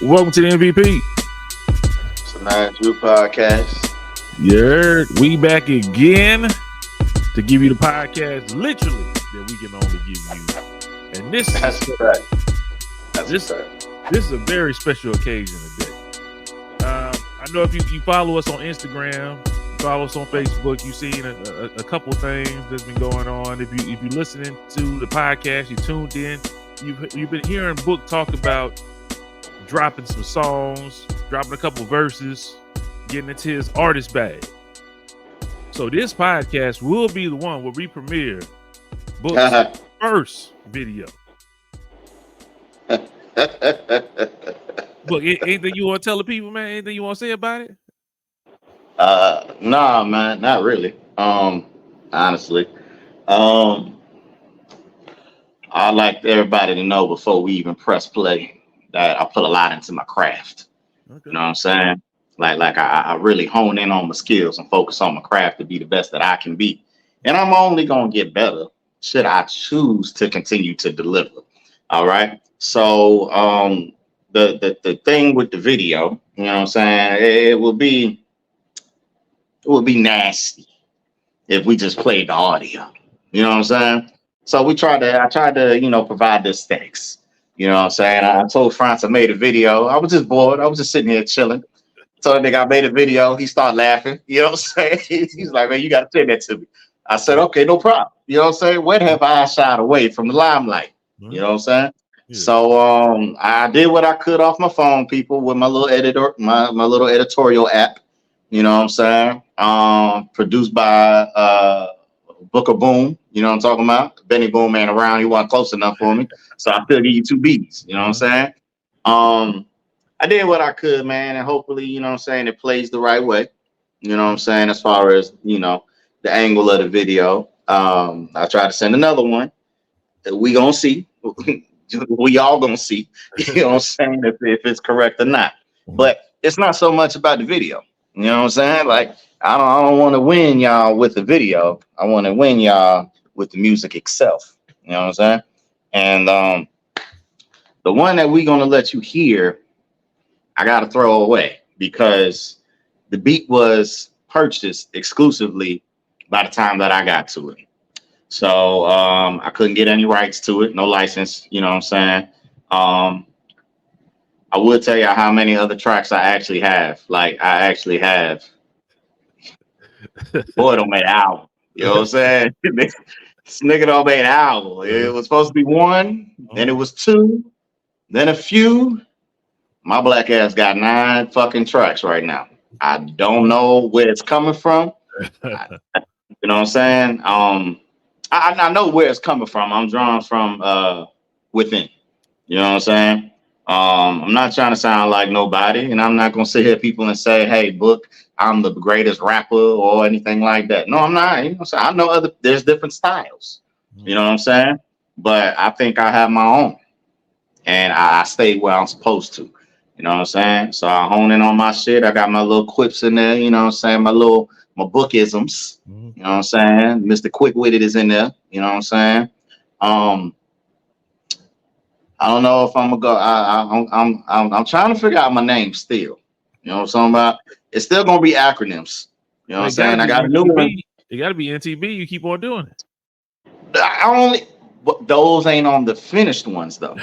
Welcome to the MVP. It's a 9-2 podcast. Yeah, we back again to give you the podcast literally that we can only give you. And this is a very special occasion today. I know if you follow us on Instagram, you follow us on Facebook, you've seen a couple things that's been going on. If you're listening to the podcast, you tuned in, you've been hearing Book talk about dropping some songs, dropping a couple verses, getting into his artist bag. So this podcast will be the one where we premiere Book's first video. Book, anything you want to tell the people, man? Anything you want to say about it? Nah, man, not really. Honestly, I'd like everybody to know before we even press play that I put a lot into my craft. Okay. You know what I'm saying? Like I really hone in on my skills and focus on my craft to be the best that I can be. And I'm only gonna get better should I choose to continue to deliver. All right. So the thing with the video, you know what I'm saying, it will be nasty if we just played the audio. You know what I'm saying? So I tried to, provide the aesthetics. You know what I'm saying? I told France I made a video. I was just bored. I was just sitting here chilling. So the nigga, I made a video. He started laughing. You know what I'm saying? He's like, man, you got to send that to me. I said, okay, no problem. You know what I'm saying? When have I shied away from the limelight? You know what I'm saying? Yeah. So I did what I could off my phone, people, with my little my little editorial app. You know what I'm saying? Produced by Booker Boom. You know what I'm talking about? Benny Boom ain't around. He wasn't close enough for me. So I still give you 2 B's. You know what I'm saying? I did what I could, man. And hopefully, you know what I'm saying, it plays the right way. You know what I'm saying? As far as, the angle of the video. I tried to send another one. We gonna see. We all gonna see. You know what I'm saying? If it's correct or not. But it's not so much about the video. You know what I'm saying? Like, I don't want to win y'all with the video. I want to win y'all with the music itself. You know what I'm saying? And the one that we're gonna let you hear, I gotta throw away because the beat was purchased exclusively by the time that I got to it. So I couldn't get any rights to it, no license. You know what I'm saying? I would tell you how many other tracks I actually have. Like, I actually have. Boy, don't make an album. You know what I'm saying? This nigga don't make an album. It was supposed to be 1, then it was 2, then a few. My black ass got 9 fucking tracks right now. I don't know where it's coming from. You know what I'm saying? I know where it's coming from. I'm drawn from within. You know what I'm saying? I'm not trying to sound like nobody, and I'm not gonna sit here people and say, hey, Book, I'm the greatest rapper or anything like that. No, I'm not. You know what I'm saying? I know there's different styles. You know what I'm saying? But I think I have my own, and I stay where I'm supposed to. You know what I'm saying? So I hone in on my shit. I got my little quips in there. You know what I'm saying? My bookisms. You know what I'm saying? Mr. Quick Witted is in there. You know what I'm saying? I don't know if I'm gonna go. I'm trying to figure out my name still. You know what I'm talking about? It's still gonna be acronyms. You know what I'm saying? I got a new one. It got to be NTB. You keep on doing it. But those ain't on the finished ones though.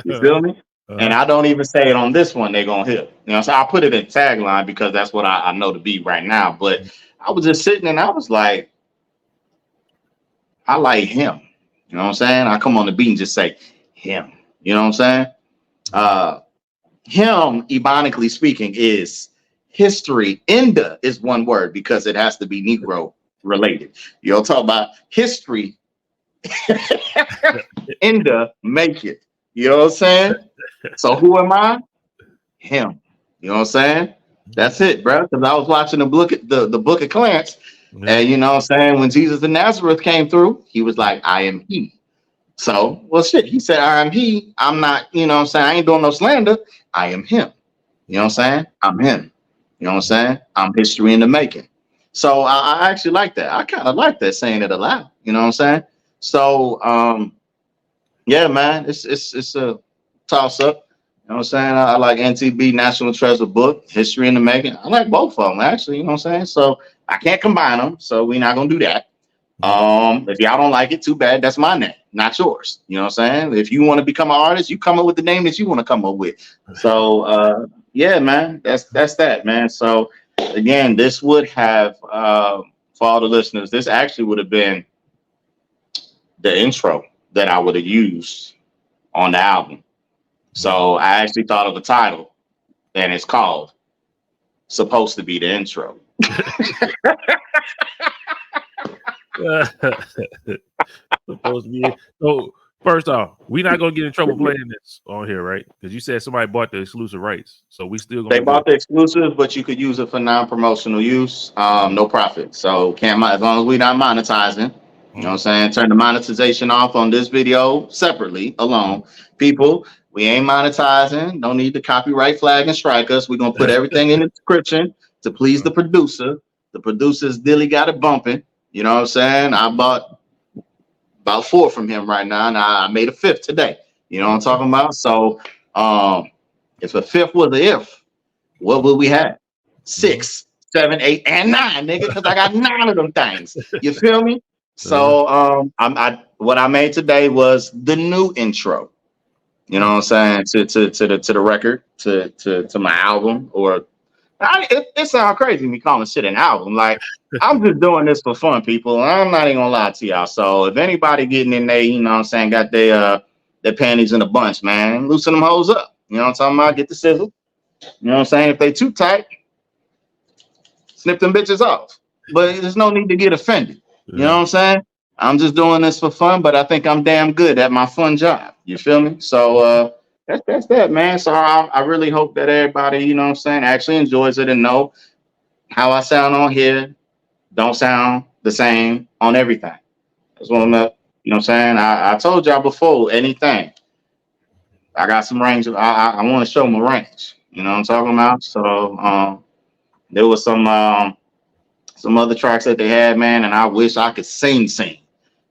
You feel me? And I don't even say it on this one. They're gonna hit. You know, so I put it in tagline because that's what I know to be right now. But I was just sitting and I was like, I like him. You know what I'm saying? I come on the beat and just say him. You know what I'm saying? Him, ebonically speaking, is history. Enda is one word because it has to be Negro related. You'll talk about history. Enda, make it. You know what I'm saying? So who am I? Him. You know what I'm saying? That's it, bro. Because I was watching the book of Clarence, and you know what I'm saying, when Jesus of Nazareth came through, he was like, I am he. So, well, shit, he said, I am he. I'm not, you know what I'm saying? I ain't doing no slander. I am him. You know what I'm saying? I'm him. You know what I'm saying? I'm history in the making. So I actually like that. I kind of like that, saying it aloud. You know what I'm saying? So, yeah, man, it's a toss up. know what I'm saying? I like NTB National Treasure book, History in the Making. I like both of them actually. You know what I'm saying? So I can't combine them. So we're not gonna do that. If y'all don't like it, too bad. That's my name, not yours. You know what I'm saying? If you want to become an artist, you come up with the name that you want to come up with. So yeah, man, that's that, man. So again, this would have for all the listeners, this actually would have been the intro that I would have used on the album. So I actually thought of a title, and it's called "Supposed to Be the Intro." Supposed to be. So first off, we're not gonna get in trouble playing this on here, right? Because you said somebody bought the exclusive rights, so we still gonna. They bought the exclusive, but you could use it for non-promotional use, no profit. So can't as long as we're not monetizing. You know what I'm saying? Turn the monetization off on this video separately, alone. People, we ain't monetizing. Don't need the copyright flag and strike us. We're gonna put everything in the description to please the producer. The producer's Dilly got it bumping. You know what I'm saying? I bought about 4 from him right now, and I made a 5th today. You know what I'm talking about? So if a 5th was a if, what would we have? 6, 7, 8, and 9, nigga, because I got 9 of them things. You feel me? So what I made today was the new intro. You know what I'm saying? To the record, to my album, or it sounds crazy me calling shit an album. Like, I'm just doing this for fun, people. I'm not even gonna lie to y'all. So if anybody getting in there, you know what I'm saying, got their panties in a bunch, man, loosen them hoes up. You know what I'm talking about? Get the sizzle. You know what I'm saying? If they too tight, snip them bitches off. But there's no need to get offended. You know what I'm saying? I'm just doing this for fun, but I think I'm damn good at my fun job. You feel me? So that's that, man. So I really hope that everybody, you know what I'm saying, actually enjoys it and know how I sound on here don't sound the same on everything. That's what I'm at. You know what I'm saying? I told y'all before, anything. I got some range. I want to show my range. You know what I'm talking about? So there was some other tracks that they had, man, and I wish I could sing.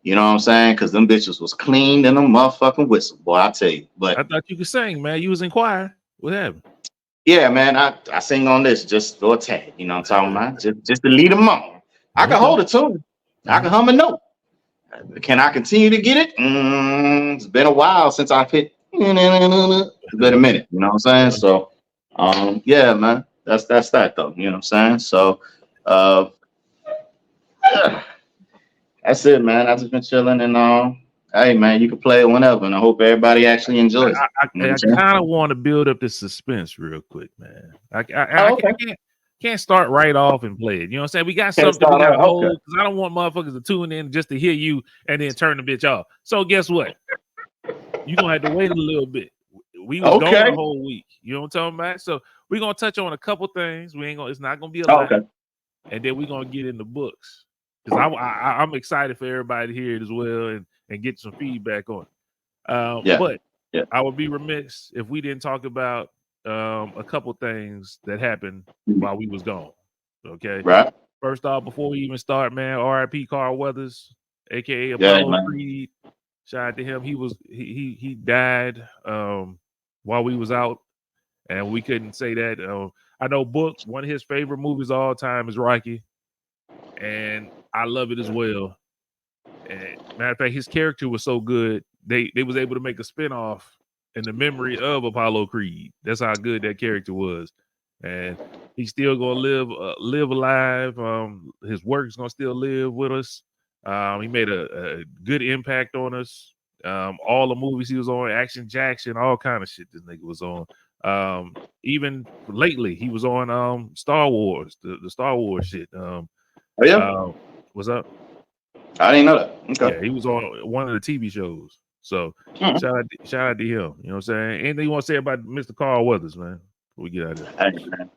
You know what I'm saying? Because them bitches was clean in a motherfucking whistle, boy, I tell you. But I thought you could sing, man. You was in choir. What happened? Yeah, man, I sing on this just for a tag. You know what I'm talking about? Just to lead them on. I can hold a tune. I can hum a note. Can I continue to get it? It's been a while since I've hit. It's been a minute. You know what I'm saying? So, yeah, man, that's that though. You know what I'm saying? So, that's it, man. I've just been chilling and hey, man, you can play it whenever, and I hope everybody actually enjoys it. I kind of want to build up the suspense real quick, man. I can't start right off and play it. You know what I'm saying? We got something we got to hold because I don't want motherfuckers to tune in just to hear you and then turn the bitch off. So guess what? You're gonna have to wait a little bit. We was gone the whole week. You know what I'm talking about? So we're gonna touch on a couple things. It's not gonna be a lot. And then we're gonna get in the books. Because I'm excited for everybody to hear it as well and get some feedback on it. But I would be remiss if we didn't talk about a couple things that happened while we was gone. Okay. Right. First off, before we even start, man, R.I.P. Carl Weathers, aka Apollo Creed. Shout out to him. He died while we was out, and we couldn't say that. I know Book, one of his favorite movies of all time is Rocky. And I love it as well. And matter of fact, his character was so good, they was able to make a spinoff in the memory of Apollo Creed. That's how good that character was. And he's still gonna live alive. His work is gonna still live with us. He made a good impact on us. All the movies he was on, Action Jackson, all kind of shit this nigga was on. Even lately, he was on Star Wars, the Star Wars shit. What's up? I didn't know that. Okay. Yeah, he was on one of the TV shows. So shout out to him. You know what I'm saying? Anything you want to say about Mr. Carl Weathers, man? Before we get out of there. Hey, man.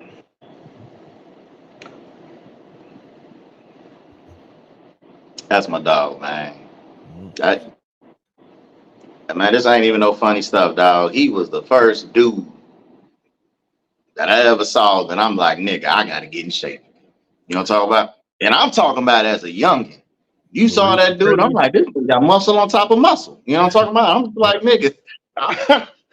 That's my dog, man. Man, this ain't even no funny stuff, dog. He was the first dude that I ever saw that I'm like, nigga, I gotta get in shape. You know what I'm talking about? And I'm talking about as a youngin'. You saw that dude, I'm like, this dude got muscle on top of muscle. You know what I'm talking about? I'm like, nigga,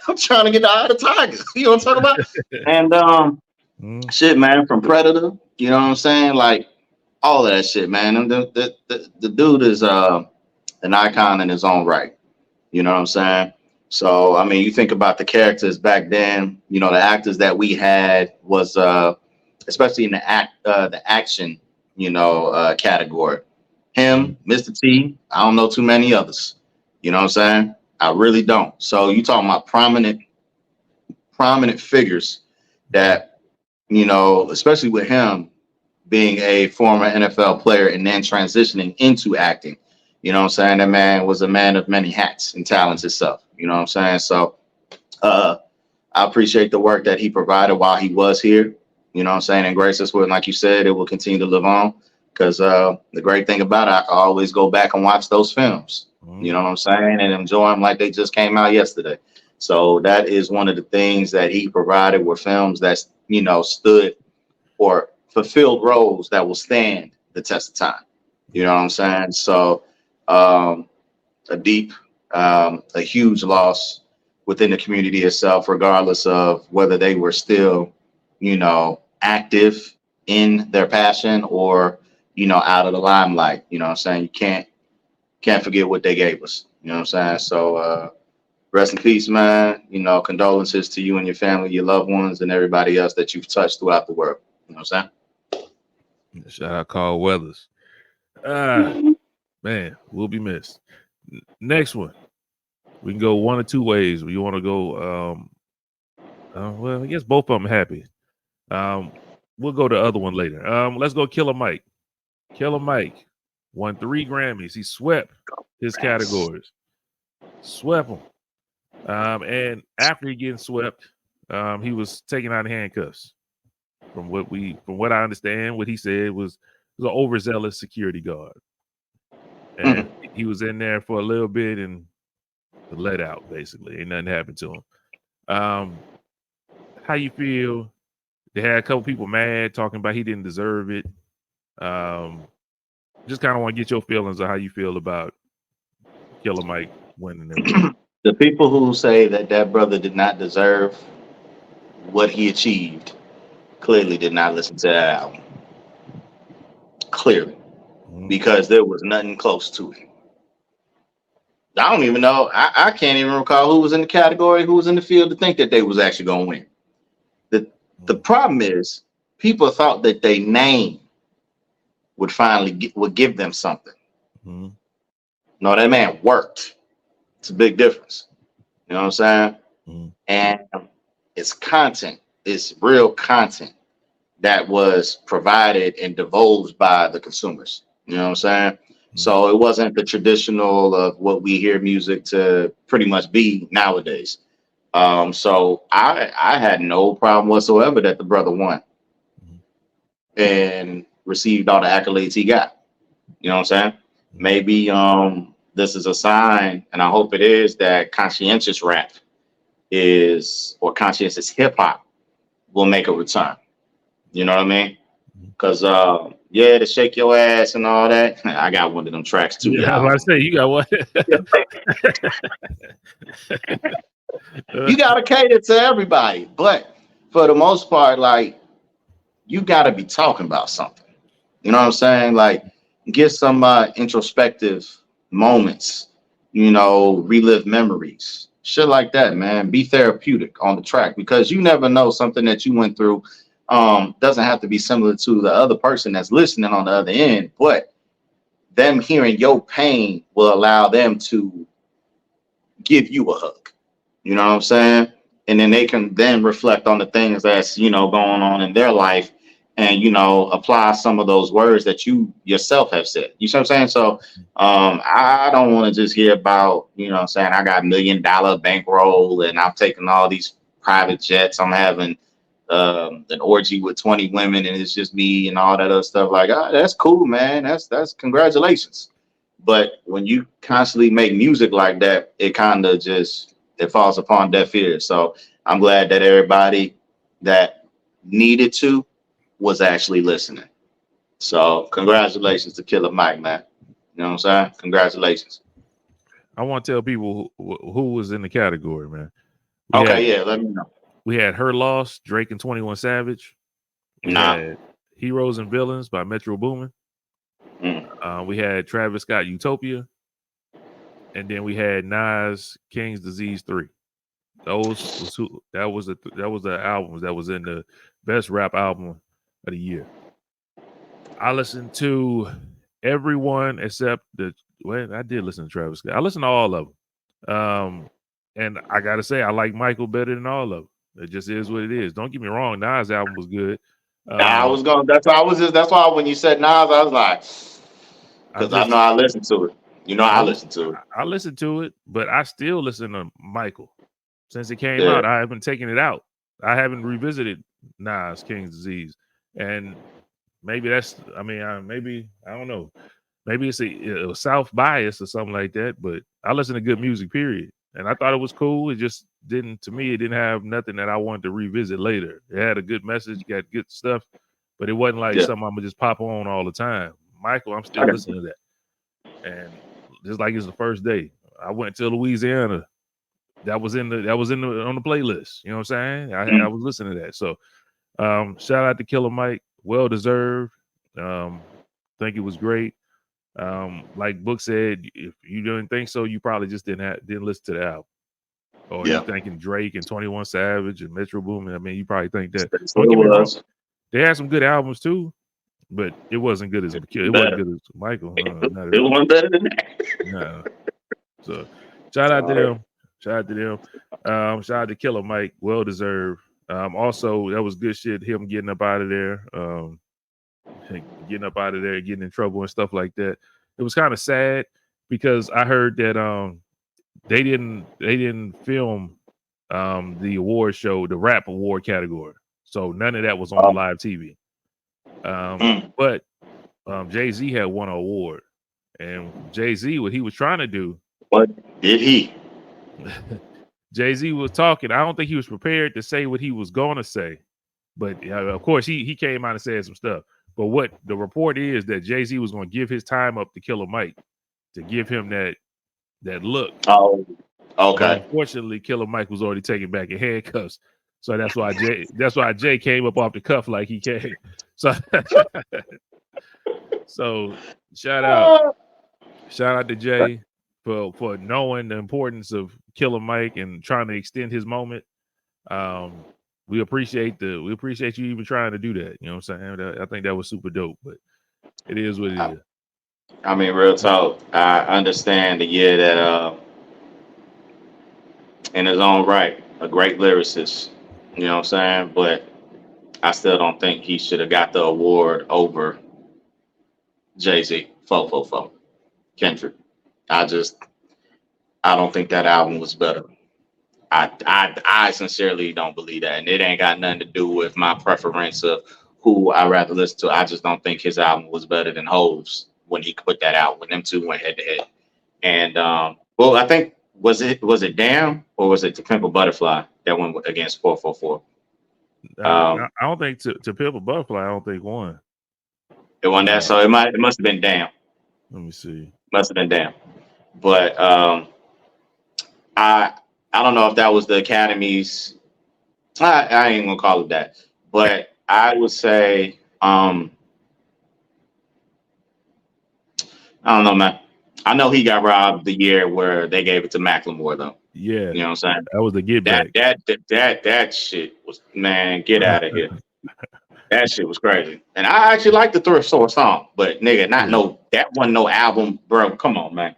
I'm trying to get the eye of the tiger. You know what I'm talking about? And shit, man, from Predator. You know what I'm saying? Like all of that shit, man. And the dude is an icon in his own right. You know what I'm saying? So I mean, you think about the characters back then. You know, the actors that we had was especially in the action, category. Him, Mr. T. I don't know too many others. You know what I'm saying? I really don't. So you talking about prominent figures that, especially with him being a former NFL player and then transitioning into acting. You know what I'm saying? That man was a man of many hats and talents himself. You know what I'm saying? So I appreciate the work that he provided while he was here. You know what I'm saying? And grace us with, like you said, it will continue to live on. Because the great thing about it, I can always go back and watch those films. You know what I'm saying? And enjoy them like they just came out yesterday. So that is one of the things that he provided were films that, stood or fulfilled roles that will stand the test of time. You know what I'm saying? So a huge loss within the community itself, regardless of whether they were still, active in their passion or, out of the limelight. You know what I'm saying? You can't forget what they gave us. You know what I'm saying? So rest in peace, man. Condolences to you and your family, your loved ones, and everybody else that you've touched throughout the world. You know what I'm saying? Shout out Carl Weathers. Man, we'll be missed. Next one. We can go one or two ways. You want to go, well, I guess both of them happy. We'll go the other one later. Let's go Killer Mike. Killer Mike won 3 Grammys. He swept his categories. Swept them. And after he getting swept, he was taken out of handcuffs. From what I understand, what he said was an overzealous security guard. And he was in there for a little bit and let out, basically. Ain't nothing happened to him. How you feel? They had a couple people mad, talking about he didn't deserve it. Just kind of want to get your feelings on how you feel about Killer Mike winning everything. The people who say that brother did not deserve what he achieved clearly did not listen to that album. Clearly. Because there was nothing close to it. I don't even know. I can't even recall who was in the category, who was in the field to think that they was actually going to win. The problem is people thought that their name would finally would give them something. No, that man worked. It's a big difference. You know what I'm saying? And it's content. It's real content that was provided and divulged by the consumers. You know what I'm saying? So it wasn't the traditional of what we hear music to pretty much be nowadays. So I had no problem whatsoever that the brother won and received all the accolades he got. You know what I'm saying? Maybe this is a sign, and I hope it is, that conscientious rap or conscientious hip hop will make a return. You know what I mean? Because to shake your ass and all that, I got one of them tracks too. Yeah, I was about to say, you got one. You gotta cater to everybody, but for the most part, like, you gotta be talking about something. You know what I'm saying? Like, get some introspective moments, relive memories, shit like that, man. Be therapeutic on the track, because you never know, something that you went through doesn't have to be similar to the other person that's listening on the other end, but them hearing your pain will allow them to give you a hug. You know what I'm saying? And then they can then reflect on the things that's, going on in their life and, apply some of those words that you yourself have said. You see what I'm saying? So I don't want to just hear about, I got $1 million bankroll and I've taken all these private jets. I'm having an orgy with 20 women and it's just me and all that other stuff. Like, that's cool, man. That's congratulations. But when you constantly make music like that, it kind of it falls upon deaf ears. So I'm glad that everybody that needed to was actually listening. So congratulations to Killer Mike, man. You know what I'm saying? Congratulations. I want to tell people who was in the category, man. Okay, let me know. We had Her Loss, Drake and 21 Savage. We had Heroes and Villains by Metro Boomin. We had Travis Scott, Utopia. And then we had Nas, King's Disease 3. That was the albums that was in the best rap album of the year. I listened to everyone except I did listen to Travis Scott. I listened to all of them. And I gotta say, I like Michael better than all of them. It just is what it is. Don't get me wrong, Nas' album was good. That's why when you said Nas, I was like, because I know I listened to it. I listened to it. I listened to it, but I still listen to Michael. Since it came out, I haven't taken it out. I haven't revisited Nas, King's Disease. And maybe I don't know. Maybe it's a South bias or something like that, but I listen to good music, period. And I thought it was cool. It just didn't have nothing that I wanted to revisit later. It had a good message, got good stuff, but it wasn't like something I'm gonna just pop on all the time. Michael, I'm still listening to that. And just like it's the first day, I went to Louisiana. That was on the playlist. You know what I'm saying? I was listening to that. So shout out to Killer Mike. Well deserved. Think it was great. Like Book said, if you didn't think so, you probably just didn't listen to the album. Or you're thinking Drake and 21 Savage and Metro Boomin. I mean, you probably think that. Don't get me wrong. They had some good albums too, but it wasn't good as Michael. It wasn't better than that. No. So shout out to them. Shout out to Killer Mike. Well deserved. Also, that was good shit. Him getting up out of there. Getting in trouble and stuff like that. It was kind of sad because I heard that they didn't film the award show, the rap award category. So none of that was on live TV. But Jay-Z had won an award. And Jay-Z, what he was trying to do. What did he? Jay-Z was talking. I don't think he was prepared to say what he was going to say. But of course, he came out and said some stuff. But what the report is that Jay-Z was going to give his time up to Killer Mike to give him that look. Oh, okay. But unfortunately, Killer Mike was already taken back in handcuffs. So that's why Jay came up off the cuff like he came. So shout out to Jay for knowing the importance of Killer Mike and trying to extend his moment. We appreciate you even trying to do that. You know what I'm saying? I think that was super dope, but it is what it is. I mean, real talk. I understand the year that in his own right, a great lyricist. You know what I'm saying? But I still don't think he should have got the award over Jay-Z. Kendrick. I don't think that album was better. I sincerely don't believe that, and it ain't got nothing to do with my preference of who I rather listen to. I just don't think his album was better than Hov's when he put that out, when them two went head to head. And I think was it Damn or was it To Pimp a Butterfly that went against 444? I don't think to Pimp a Butterfly. I don't think won. It won that, so it must have been Damn. Let me see. Must have been Damn, but I don't know if that was the Academy's. I ain't gonna call it that, but I would say I don't know, man. I know he got robbed the year where they gave it to Macklemore, though. Yeah, you know what I'm saying. That was the get back. That shit was, man. Get out of here. That shit was crazy. And I actually like the Thrift Store song, but nigga, that wasn't no album, bro. Come on, man.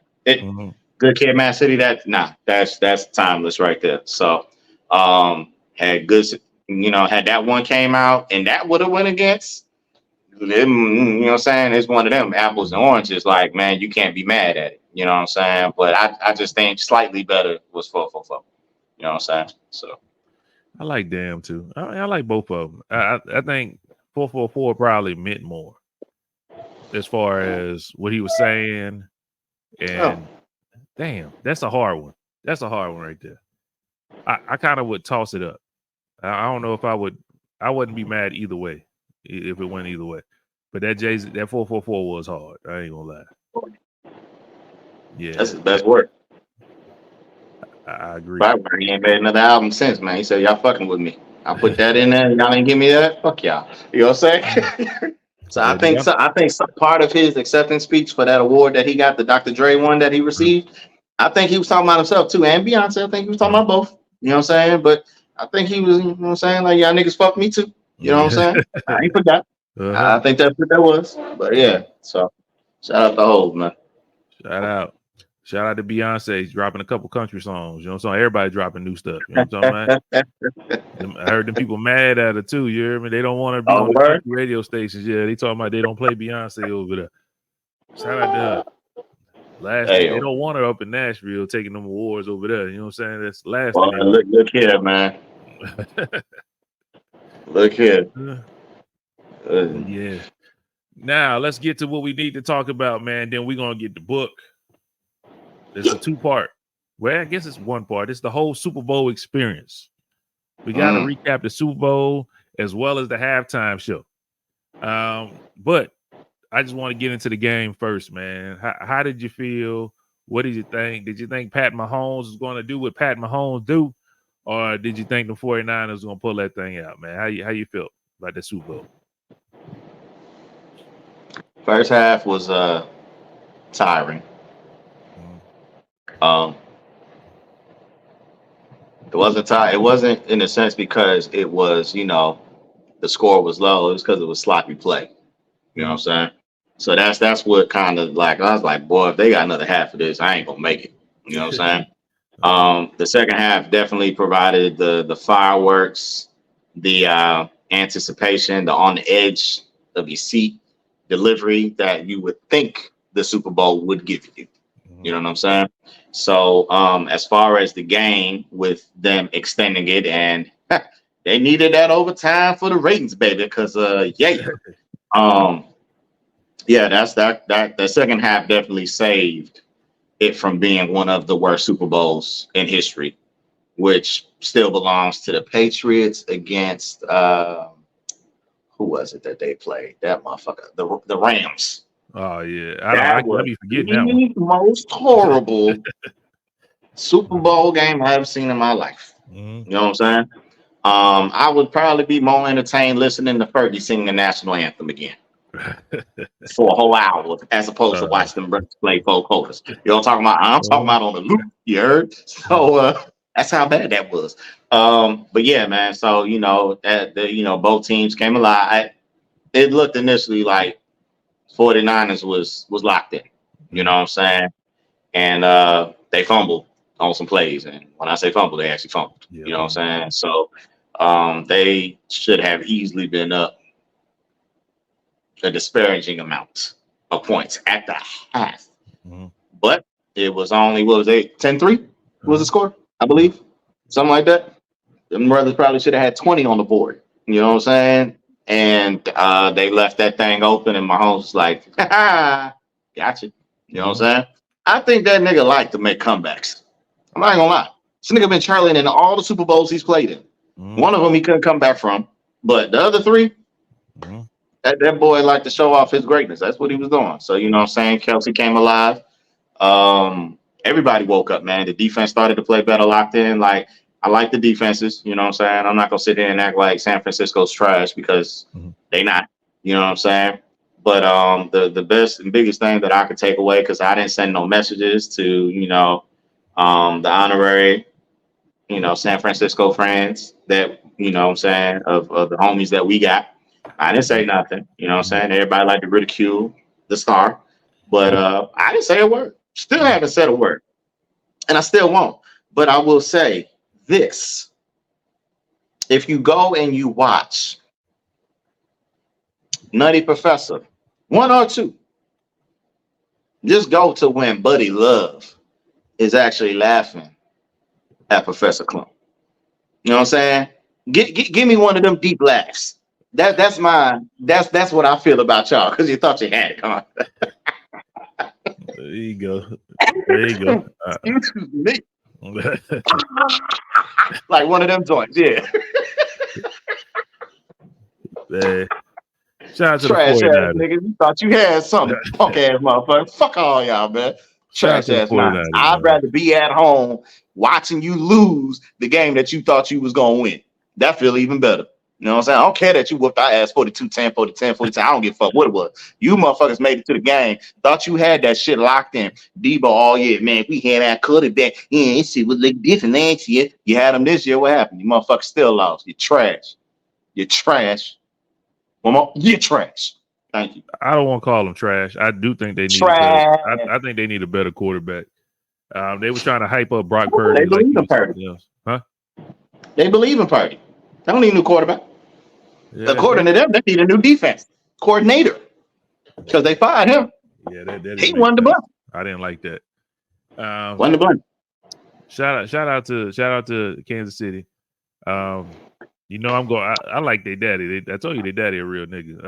Good Kid, Mad City. That's timeless right there. So, had good, had that one came out and that would have went against them, you know what I'm saying? It's one of them apples and oranges. Like, man, you can't be mad at it. You know what I'm saying? But I just think slightly better was 444. You know what I'm saying? So I like Damn too. I like both of them. I think 444 probably meant more as far as what he was saying. And damn, that's a hard one. That's a hard one right there. I kind of would toss it up. I don't know if I wouldn't be mad either way if it went either way. But that 444 was hard. I ain't gonna lie. Yeah, that's his best work. I agree. But he ain't made another album since, man. He said, y'all fucking with me. I put that in there. Y'all ain't give me that. Fuck y'all. You know what I'm saying? I think part of his acceptance speech for that award that he got, the Dr. Dre one that he received, I think he was talking about himself too. And Beyonce, I think he was talking about both. You know what I'm saying? But I think he was, you know what I'm saying? Like, y'all niggas fuck me too. You know what I'm saying? I ain't forgot. I think that's what that was. But yeah, so shout out to Hov, man. Shout out to Beyonce. He's dropping a couple country songs. You know what I'm saying? Everybody dropping new stuff. You know what I'm talking about? I heard them people mad at her too. You hear me? They don't want to be on the country radio stations. Yeah, they talking about they don't play Beyonce over there. Shout out to her. They don't want her up in Nashville taking them awards over there. You know what I'm saying? That's the last thing. Look here, man. Look here. Yeah. Now let's get to what we need to talk about, man. Then we're gonna get the book. It's a 2-part. Well, I guess it's 1 part. It's the whole Super Bowl experience. We got to recap the Super Bowl as well as the halftime show. But I just want to get into the game first, man. How did you feel? What did you think? Did you think Pat Mahomes was going to do what Pat Mahomes do? Or did you think the 49ers was going to pull that thing out, man? How you felt about the Super Bowl? First half was tiring. It wasn't tired. It wasn't in a sense because it was, the score was low. It was because it was sloppy play. You know what I'm saying? So that's what kind of like I was like, boy, if they got another half of this, I ain't gonna make it. You know what I'm saying? The second half definitely provided the fireworks, the anticipation, the on the edge of your seat delivery that you would think the Super Bowl would give you. You know what I'm saying? So as far as the game with them extending it, and they needed that overtime for the ratings, baby, because that's that second half definitely saved it from being one of the worst Super Bowls in history, which still belongs to the Patriots against who was it that they played? That motherfucker, the Rams. Oh yeah, I be forgetting that one. The most horrible Super Bowl game I've seen in my life. You know what I'm saying? I would probably be more entertained listening to Fergie sing the national anthem again for a whole hour, as opposed to watching them play four quarters. You know what I'm talking about? I'm talking about on the loop. You heard? So that's how bad that was. But yeah, man. So both teams came alive. It looked initially like 49ers was locked in, you know what I'm saying? And they fumbled on some plays. And when I say fumble, they actually fumbled. You know what I'm saying? So they should have easily been up a disparaging amount of points at the half. But it was only, 10-3 was the score, I believe. Something like that. Them brothers probably should have had 20 on the board. You know what I'm saying? And they left that thing open, and Mahomes was like, gotcha. You know what I'm saying? I think that nigga like to make comebacks. I'm not gonna lie. This nigga been trailing in all the Super Bowls he's played in. One of them he couldn't come back from, but the other three, that boy liked to show off his greatness. That's what he was doing. So, you know what I'm saying? Kelsey came alive. Everybody woke up, man. The defense started to play better, locked in. Like, I like the defenses, you know what I'm saying? I'm not gonna sit here and act like San Francisco's trash because they not, you know what I'm saying? But the best and biggest thing that I could take away, because I didn't send no messages to, the honorary, San Francisco friends that, you know what I'm saying, of the homies that we got. I didn't say nothing, you know what I'm saying? Everybody like to ridicule the star, but I didn't say a word. Still haven't said a word, and I still won't. But I will say this: if you go and you watch Nutty Professor 1 or 2, just go to when Buddy Love is actually laughing at Professor Clump. You know what I'm saying? Give me one of them deep laughs. That's what I feel about y'all, because you thought you had it. Come on. There you go. There you go. Excuse me. Like one of them joints, yeah. Man. Shout out to Trash the 49ers. ass niggas. You thought you had something. Punk ass motherfucker. Fuck all y'all, man. Shout out Trash to the ass Niners. 49ers, I'd man. rather be at home watching you lose the game that you thought you was gonna win. That feel even better. You know what I'm saying? I don't care that you whooped our ass 42-10, 40-10, 40-10. I don't give a fuck what it was. You motherfuckers made it to the game. Thought you had that shit locked in. Debo, oh yeah, man, we had our quarterback. Yeah, this shit was like different last year. You had him this year. What happened? You motherfuckers still lost. You're trash. You're trash. One more. You're trash. Thank you. I don't want to call them trash. I do think they need Trash. I think they need a better quarterback. They were trying to hype up Brock They Purdy like believe he in was Purdy. something else. Huh? They believe in Purdy. They don't need a new quarterback. Yeah, According to them, they need a new defense coordinator because they fired him. Yeah, that didn't He make won the sense. bus. I didn't like that. Won the bus. Shout out to Kansas City. You know I'm going. I like their daddy. I told you their daddy a real nigga.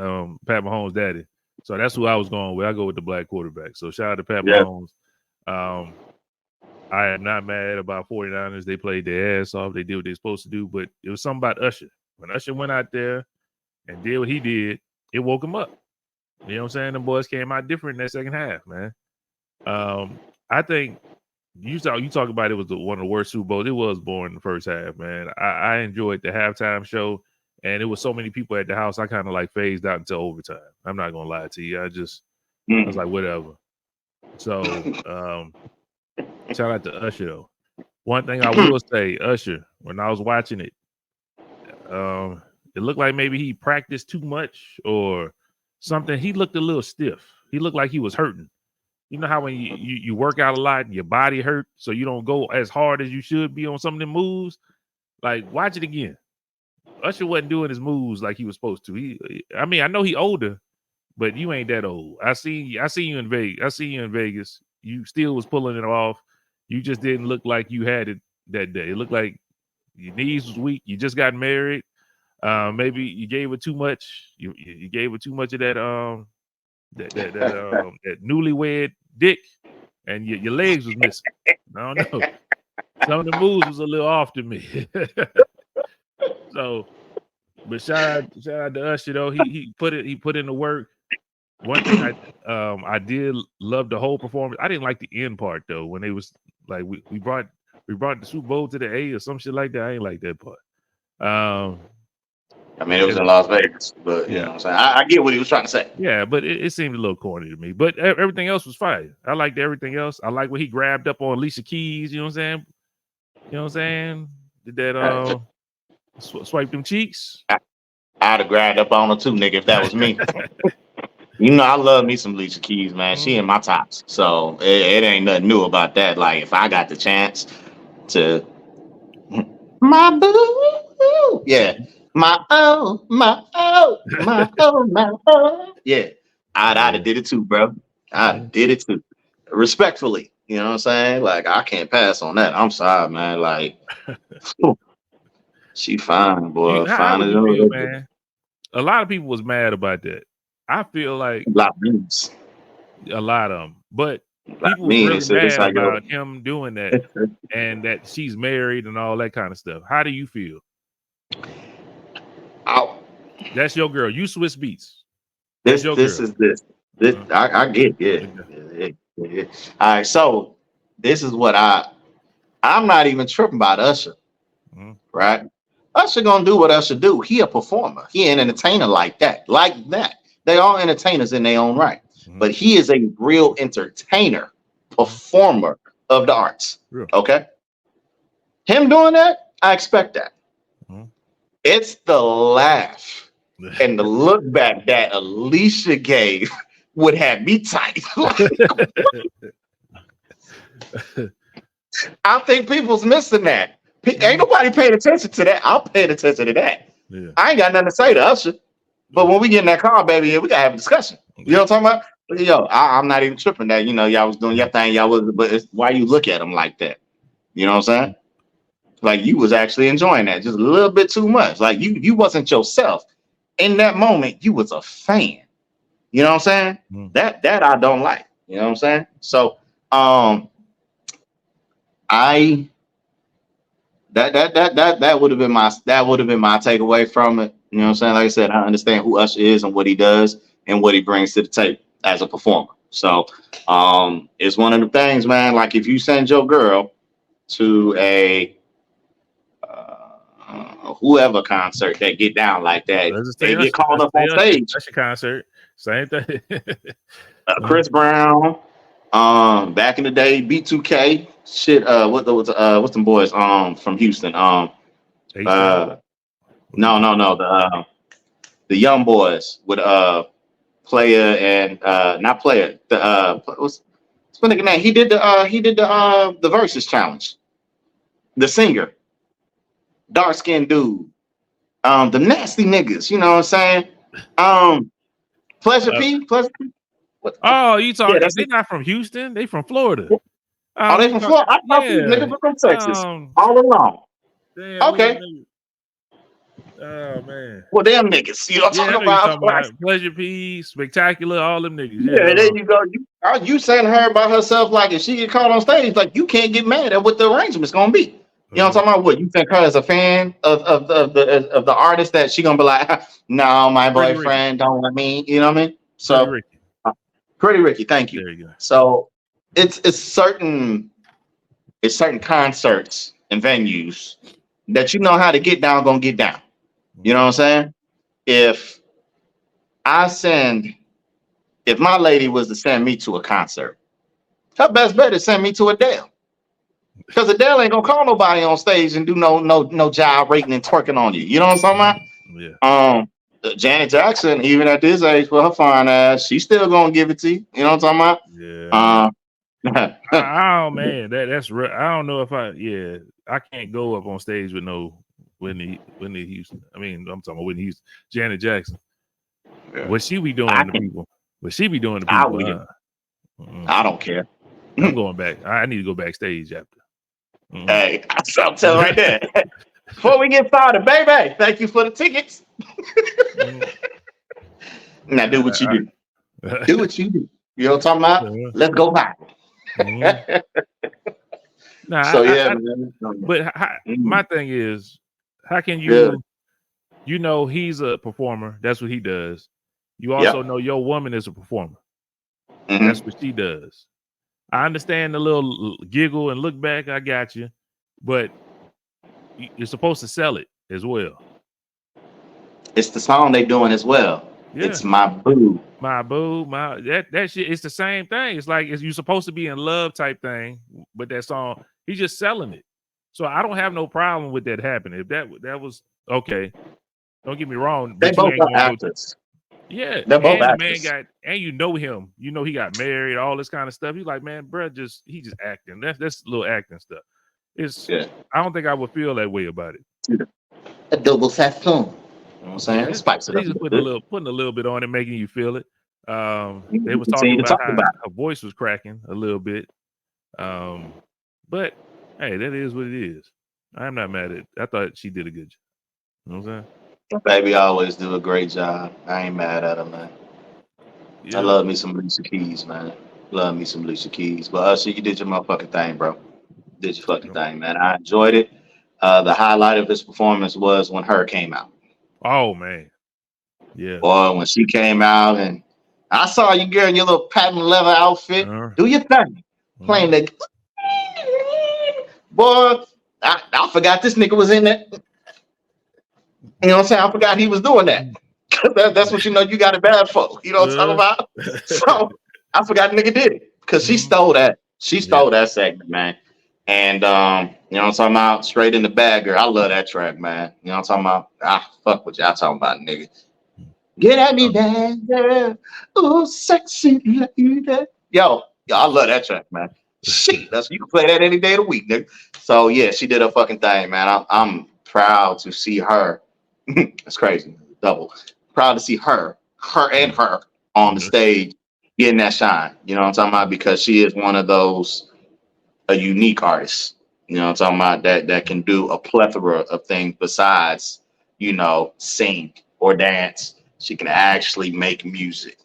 Pat Mahomes' daddy. So that's who I was going with. I go with the black quarterback. So shout out to Pat Mahomes. I am not mad about 49ers. They played their ass off. They did what they're supposed to do. But it was something about Usher. When Usher went out there and did what he did, it woke him up. You know what I'm saying? The boys came out different in that second half, man. I think you talk about it was one of the worst Super Bowls. It was boring in the first half, man. I enjoyed the halftime show, and it was so many people at the house. I kind of like phased out until overtime. I'm not gonna lie to you. I was like, whatever. So shout out to Usher though. One thing I will say, Usher, when I was watching it, it looked like maybe he practiced too much or something. He looked a little stiff. He looked like he was hurting. You know how when you work out a lot and your body hurt, so you don't go as hard as you should be on some of them moves? Like, watch it again. Usher wasn't doing his moves like he was supposed to. I know he older, but you ain't that old. I see you in Vegas. You still was pulling it off. You just didn't look like you had it that day. It looked like your knees was weak. You just got married. Maybe you gave it too much. You gave it too much of that that newlywed dick, and your legs was missing. I don't know. Some of the moves was a little off to me. So, but shout out to Usher though. He put in the work. One thing I did love the whole performance. I didn't like the end part though, when they was like we brought the Super Bowl to the A or some shit like that. I ain't like that part. It was in Las Vegas, but you know what I'm saying? I get what he was trying to say. Yeah, but it seemed a little corny to me. But everything else was fine. I liked everything else. I like when he grabbed up on Alicia Keys. You know what I'm saying? Did that swipe them cheeks? I'd have grabbed up on her too, nigga, if that was me. You know, I love me some Alicia Keys, man. She in my tops, so it ain't nothing new about that. Like, if I got the chance to, my boo, yeah, my yeah, I'd have did it too, bro. I did it too, respectfully. You know what I'm saying? Like, I can't pass on that. I'm sorry, man. Like, she fine, boy. Fine as feel, man. A lot of people was mad about that. I feel like a lot of them, but people was really mad about him doing that and that she's married and all that kind of stuff. How do you feel? That's your girl. You Swiss Beats. This is I get yeah. All right, so this is what I'm not even tripping about Usher, right? Usher gonna do what Usher do. He a performer. He an entertainer like that. They all entertainers in their own right, but he is a real entertainer, performer of the arts. Okay, him doing that, I expect that. It's the laugh and the look back that Alicia gave would have me tight. I think people's missing that. Ain't nobody paying attention to that. I'm paying attention to that. Yeah. I ain't got nothing to say to Usher. But when we get in that car, baby, we gotta have a discussion. You know what I'm talking about? Yo, I'm not even tripping that. You know, y'all was doing your thing. But it's why you look at them like that? You know what I'm saying? Like, you was actually enjoying that just a little bit too much. Like, you wasn't yourself. In that moment, you was a fan. You know what I'm saying? That I don't like. You know what I'm saying? So that would have been my takeaway from it. You know what I'm saying? Like I said, I understand who Usher is and what he does and what he brings to the table as a performer. So it's one of the things, man. Like if you send your girl to a whoever concert that get down like that, they get called up on stage. That's your concert. Same thing. Chris Brown, back in the day, B2K, shit. What's them boys from Houston? No, the young boys with Player and not Player. What's the nigga name? He did the Versus Challenge. The singer, dark skinned dude. The nasty niggas, you know what I'm saying? Pleasure P. What? Oh, you talking? Yeah, they're not from Houston. They from Florida. Oh, they from Florida. I thought these niggas from Texas all along. Damn, okay. Oh man. Well, damn niggas. You know what I'm talking about? Pleasure P, Spectacular, all them niggas. Yeah, there you go. You saying her about herself like if she get caught on stage, like you can't get mad at what the arrangement's gonna be. You know what I'm talking about? What you think her as a fan of the artist that she gonna be like, no, my boyfriend don't let me. You know what I mean? So Pretty Ricky, thank you. There you go. So it's certain concerts and venues that you know how to get down, gonna get down. You know what I'm saying? If my lady was to send me to a concert, her best bet is send me to Adele. Because Adele ain't gonna call nobody on stage and do no gyrating and twerking on you. You know what I'm talking about? Yeah. Janet Jackson, even at this age, with her fine ass, she's still gonna give it to you. You know what I'm talking about? Yeah. Oh man, that's real. I don't know if I can't go up on stage with no Whitney Houston. I mean, I'm talking about Whitney Houston. Janet Jackson. Yeah. What she be doing to people? What she be doing to people? I don't care. I'm going back. I need to go backstage after. Hey, I'm telling right there. Before we get started, baby, thank you for the tickets. Now do what you do. Do what you do. You know what I'm talking about? Let's go back. My thing is, how can you, you know, he's a performer. That's what he does. You also know your woman is a performer. Mm-hmm. That's what she does. I understand the little giggle and look back. I got you, but you're supposed to sell it as well. It's the song they doing as well. Yeah. It's my boo. My boo. That shit. It's the same thing. It's like you're supposed to be in love type thing, but that song, he's just selling it. So I don't have no problem with that happening. If that was okay, don't get me wrong. They both are actors. Yeah, they're both actors. And you know him. You know he got married, all this kind of stuff. He's like, man, bro, he just acting. That's little acting stuff. I don't think I would feel that way about it. A double fat phone. You know what I'm saying? Yeah, Spice it up. Just putting a little bit on it, making you feel it. They was talking about how her voice was cracking a little bit. But hey, that is what it is. I'm not mad at it. I thought she did a good job. You know what I'm saying? Baby always do a great job. I ain't mad at her, man. Yeah. I love me some Alicia Keys, man. Love me some Alicia Keys. But Usher, you did your motherfucking thing, bro. Did your fucking thing, man. I enjoyed it. The highlight of his performance was when Her came out. Oh, man. Yeah. Boy, when she came out and I saw you, girl, in your little patent leather outfit. Do your thing. Playing the... Boy, I forgot this nigga was in that. You know what I'm saying? I forgot he was doing that. That's what you know you got it bad for. You know what I'm talking about? So I forgot the nigga did it because she stole that. She stole that segment, man. And you know what I'm talking about? Straight in the bag, girl. I love that track, man. You know what I'm talking about? Fuck what y'all talking about, nigga. Get at me, bad girl. Ooh, sexy lady. Yo, I love that track, man. Shit, you can play that any day of the week, nigga. So yeah, she did her fucking thing, man. I'm proud to see her. That's crazy. Double. Proud to see her on the stage getting that shine. You know what I'm talking about? Because she is one of those a unique artist. You know what I'm talking about? That can do a plethora of things besides, you know, sing or dance. She can actually make music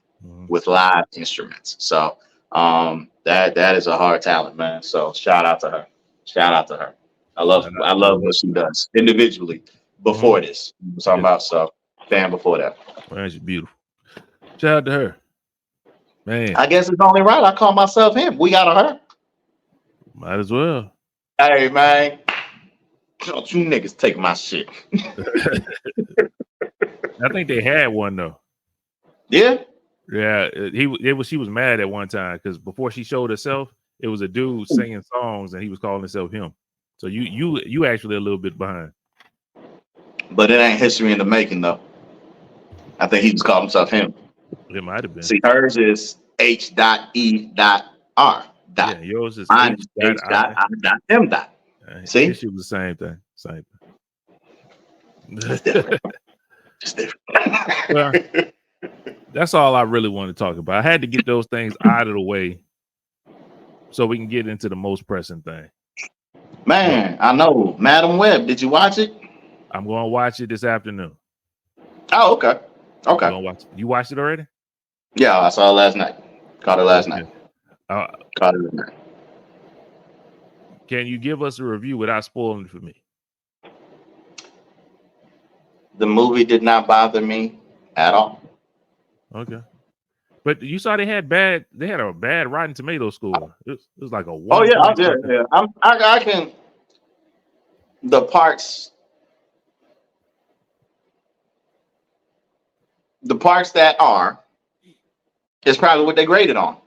with live instruments. So that is a hard talent, man. So shout out to her. Shout out to her. I love what she does individually before this. I'm talking about, so fan before that. Well, she's beautiful. Shout out to her. Man, I guess it's only right I call myself him. We got a her. might as well. Hey man, don't you niggas take my shit. I think they had one though. Yeah. Yeah, she was mad at one time because before she showed herself, it was a dude singing songs and he was calling himself him. So you actually a little bit behind. But it ain't history in the making though. I think he just called himself him. It might have been. See, hers is H.E.R. Yeah, yours is Mine H. is H.I.M. See? She was the same thing. Same thing. It's different. It's different. Well, that's all I really want to talk about. I had to get those things out of the way so we can get into the most pressing thing. Man, I know. Madam Web, did you watch it? I'm going to watch it this afternoon. Oh, okay. Okay. I'm gonna watch it. You watched it already? Yeah, I saw it last night. Caught it last night. Caught it last night. Can you give us a review without spoiling it for me? The movie did not bother me at all. Okay. But you saw they had a bad Rotten Tomato score. It was like a 1. Oh yeah, yeah. I can. The parts that are is probably what they graded on,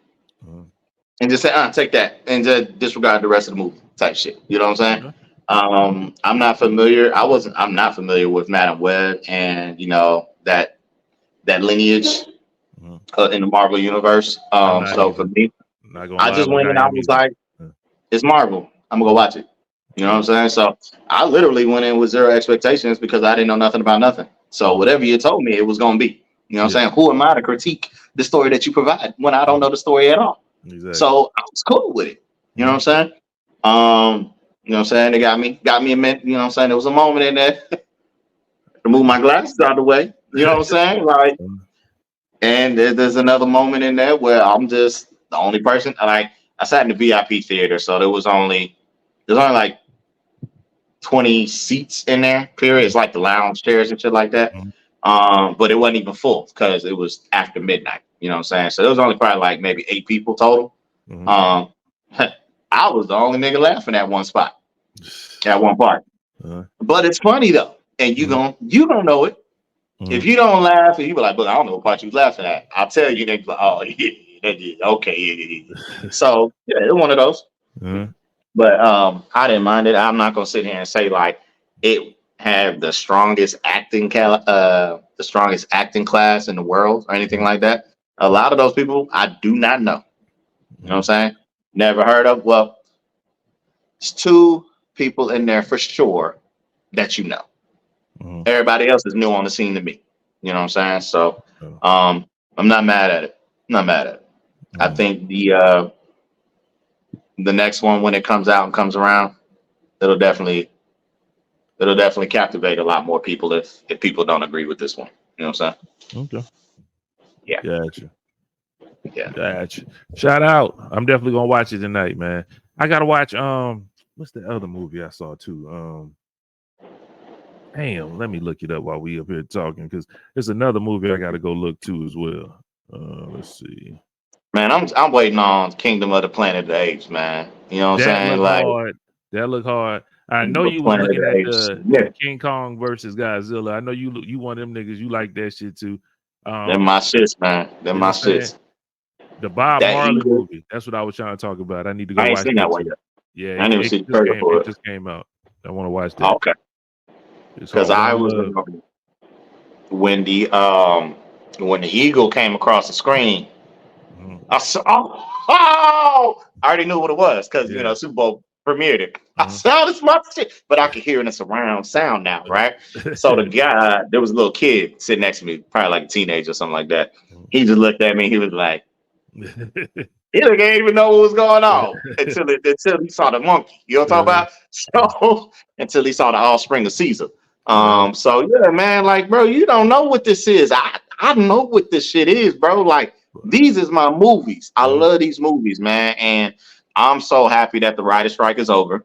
and just say, take that, and just disregard the rest of the movie type shit. You know what I'm saying? I'm not familiar. I'm not familiar with Madam Web and that lineage in the Marvel universe. So for me, I just went and I was like, it's Marvel. I'm gonna go watch it. You know what I'm saying? So I literally went in with zero expectations because I didn't know nothing about nothing. So whatever you told me, it was gonna be. You know what I'm saying? Who am I to critique the story that you provide when I don't know the story at all? Exactly. So I was cool with it. You know what I'm saying? You know what I'm saying? They got me a minute. You know what I'm saying? There was a moment in there to move my glasses out of the way. You know what I'm saying? Like, and there's another moment in there where I'm just the only person. Like, I sat in the VIP theater, so there's only like 20 seats in there. Period. It's like the lounge chairs and shit like that. But it wasn't even full because it was after midnight. You know what I'm saying? So there was only probably like maybe 8 people total. I was the only nigga laughing at one spot, at one part. But it's funny though, and you gonna know it. If you don't laugh, and you be like, "Look, I don't know what part you laughing at." I'll tell you, niggas like, "Oh, yeah, okay, yeah." So yeah, it's one of those. But I didn't mind it. I'm not gonna sit here and say like it had the strongest acting class in the world or anything like that. A lot of those people I do not know. You know what I'm saying? Never heard of. Well, it's 2 people in there for sure that you know. Everybody else is new on the scene to me. You know what I'm saying? So I'm not mad at it. I think the next one, when it comes out and comes around, it'll definitely captivate a lot more people if people don't agree with this one. You know what I'm saying? Okay. Yeah. Gotcha. Yeah. Gotcha. Shout out. I'm definitely gonna watch it tonight, man. I gotta watch what's the other movie I saw too? Damn, let me look it up while we up here talking because there's another movie I gotta go look to as well. Let's see. Man, I'm waiting on Kingdom of the Planet of the Apes, man. You know what I'm saying? Like that look hard. I know you was looking at the King Kong versus Godzilla. I know you one of them niggas. You like that shit too. They're my shits, man. They're my shits. The Bob Marley movie. That's what I was trying to talk about. I need to go watch that. Yeah, it just came out. I want to watch that. Okay. Because I was when the eagle came across the screen, I saw. Oh, I already knew what it was because Super Bowl premiered it. I saw this my shit, but I could hear it in a surround sound now, right? So the guy, there was a little kid sitting next to me, probably like a teenager or something like that. He just looked at me. He was like, he didn't even know what was going on until he saw the monkey. You know what I'm talking about? So until he saw the offspring of Caesar. So yeah, man, like, bro, you don't know what this is. I know what this shit is, bro. Like, these is my movies. I love these movies, man. And I'm so happy that the writer's strike is over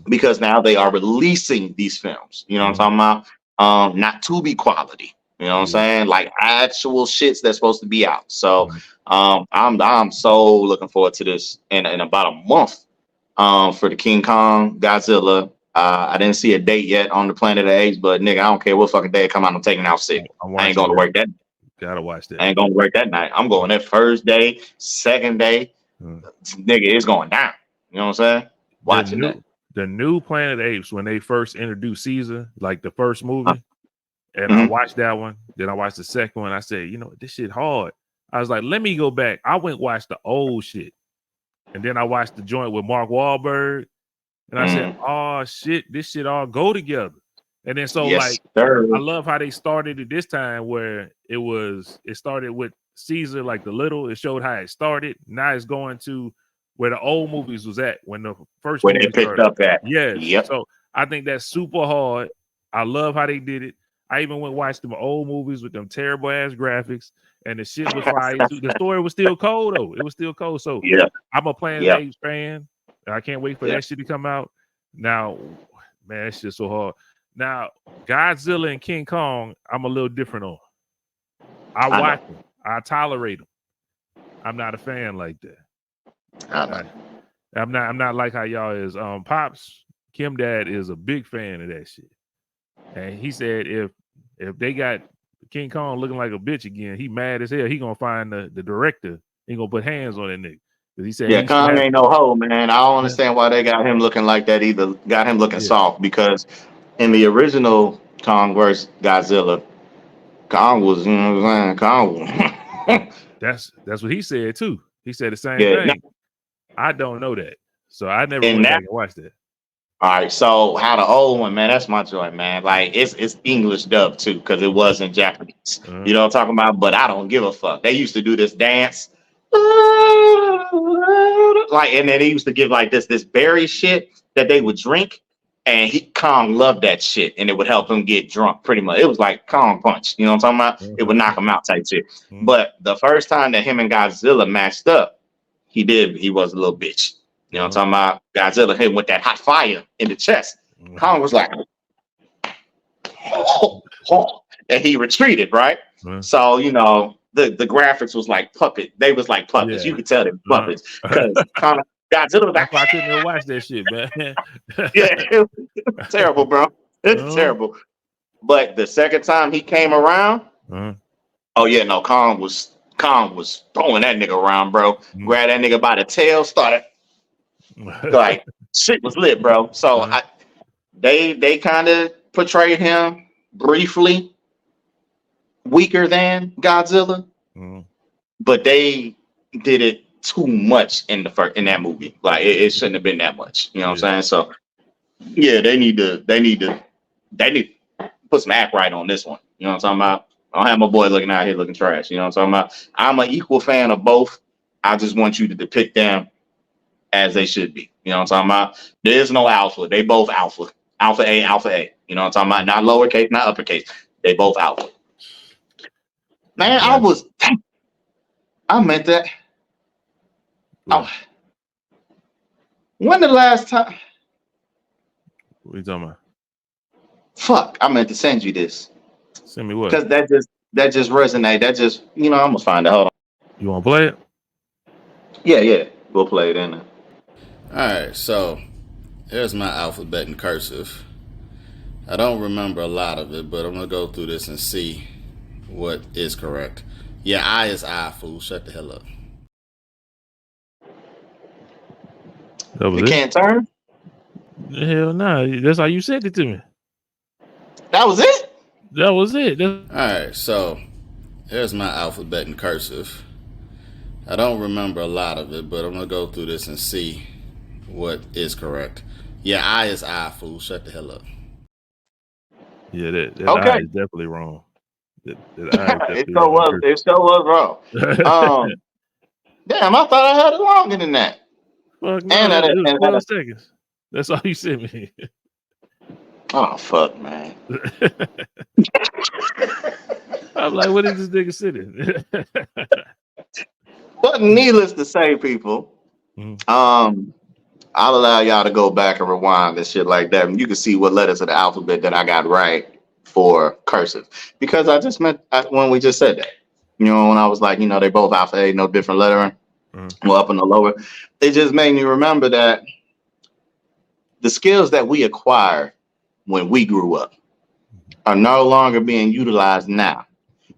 because now they are releasing these films. You know what I'm talking about? Not to be quality. You know what I'm saying? Like actual shits that's supposed to be out. So I'm so looking forward to this in about a month. For the King Kong Godzilla. I didn't see a date yet on the Planet of the Apes, but nigga, I don't care what fucking day it come out. I'm taking out sick. I'm I ain't watching going to that. work that. Gotta watch I that. ain't going to work that night. I'm going that first day, second day. Nigga, it's going down. You know what I'm saying? Watching that. The new Planet of the Apes, when they first introduced Caesar, like the first movie, and I Mhm. watched that one. Then I watched the second one. I said, you know, this shit hard. I was like, let me go back. I went and watched the old shit, and then I watched the joint with Mark Wahlberg, and I said, oh shit, this shit all go together. And then so Yes, like, sir. I love how they started it this time, where it started with Caesar, like the little. It showed how it started. Now it's going to where the old movies was at when the first When they movie picked started. up at. Yes. Yep. So I think that's super hard. I love how they did it. I even went and watched them old movies with them terrible ass graphics, and the shit was fire too. The story was still cold though. It was still cold. So Yeah. I'm a Planet of the Apes fan. And I can't wait for that shit to come out. Now, man, that shit's so hard. Now, Godzilla and King Kong, I'm a little different on. I watch them. I tolerate them. I'm not a fan like that. I'm not like how y'all is. Pops, Kim Dad is a big fan of that shit. And he said if they got King Kong looking like a bitch again, he mad as hell. He gonna find the director. He gonna put hands on that nigga. He said Kong ain't no hoe, man. I don't understand why they got him looking like that either. Got him looking soft, because in the original Kong vs. Godzilla, Kong was, you know what I'm saying? Kong was. That's what he said too. He said the same Yeah, thing. I don't know that. So I never And went that- back and watched that. All right, so how the old one, man, that's my joy, man. Like it's English dub too, because it wasn't Japanese. You know what I'm talking about? But I don't give a fuck. They used to do this dance. Like, and then they used to give like this berry shit that they would drink, and Kong loved that shit, and it would help him get drunk pretty much. It was like Kong punch, you know what I'm talking about? It would knock him out type shit. But the first time that him and Godzilla matched up, he was a little bitch. You know what I'm talking about? Godzilla hit him with that hot fire in the chest. Kong was like, and he retreated, right? So, you know, the graphics was like puppet. They was like puppets. You could tell them puppets. Because Godzilla was like, I couldn't even watch that shit, man. it was terrible, bro. It's terrible. But the second time he came around, oh yeah, no, Kong was throwing that nigga around, bro. Grabbed that nigga by the tail, started like shit was lit, bro. So they kind of portrayed him briefly weaker than Godzilla, but they did it too much in that movie. Like it shouldn't have been that much. You know what I'm saying? So yeah, they need to put some act right on this one. You know what I'm talking about? I don't have my boy looking out here looking trash. You know what I'm talking about? I'm an equal fan of both. I just want you to depict them as they should be. You know what I'm talking about? There is no alpha. They both alpha. Alpha A, alpha A. You know what I'm talking about? Not lowercase, not uppercase. They both alpha. Man, I meant that. Oh, when the last time? What are you talking about? Fuck, I meant to send you this. Send me what? Because that just resonate. That just, I'm gonna find it. Hold on. You want to play it? Yeah. We'll play it in there. All right, so here's my alphabet in cursive. I don't remember a lot of it, but I'm gonna go through this and see what is correct. Yeah, I is I, fool. Shut the hell up. That was you can't turn? Hell no. Nah. That's how you sent it to me. That was it? That was it. All right, so here's my alphabet in cursive. I don't remember a lot of it, but I'm gonna go through this and see what is correct. Yeah, I is I, fool. Shut the hell up. Yeah, that okay. I is definitely wrong. That I is it still was wrong. Damn, I thought I had it longer than that. Fuck no, it was 12 seconds. That's all you sent me. Oh fuck, man. I'm like, what is this nigga sitting? But needless to say, people, I'll allow y'all to go back and rewind and shit like that, and you can see what letters of the alphabet that I got right for cursive, because I just meant when we just said that. You know, when I was like, you know, they both alpha A, no different lettering. Well, up and the lower. It just made me remember that the skills that we acquired when we grew up are no longer being utilized now.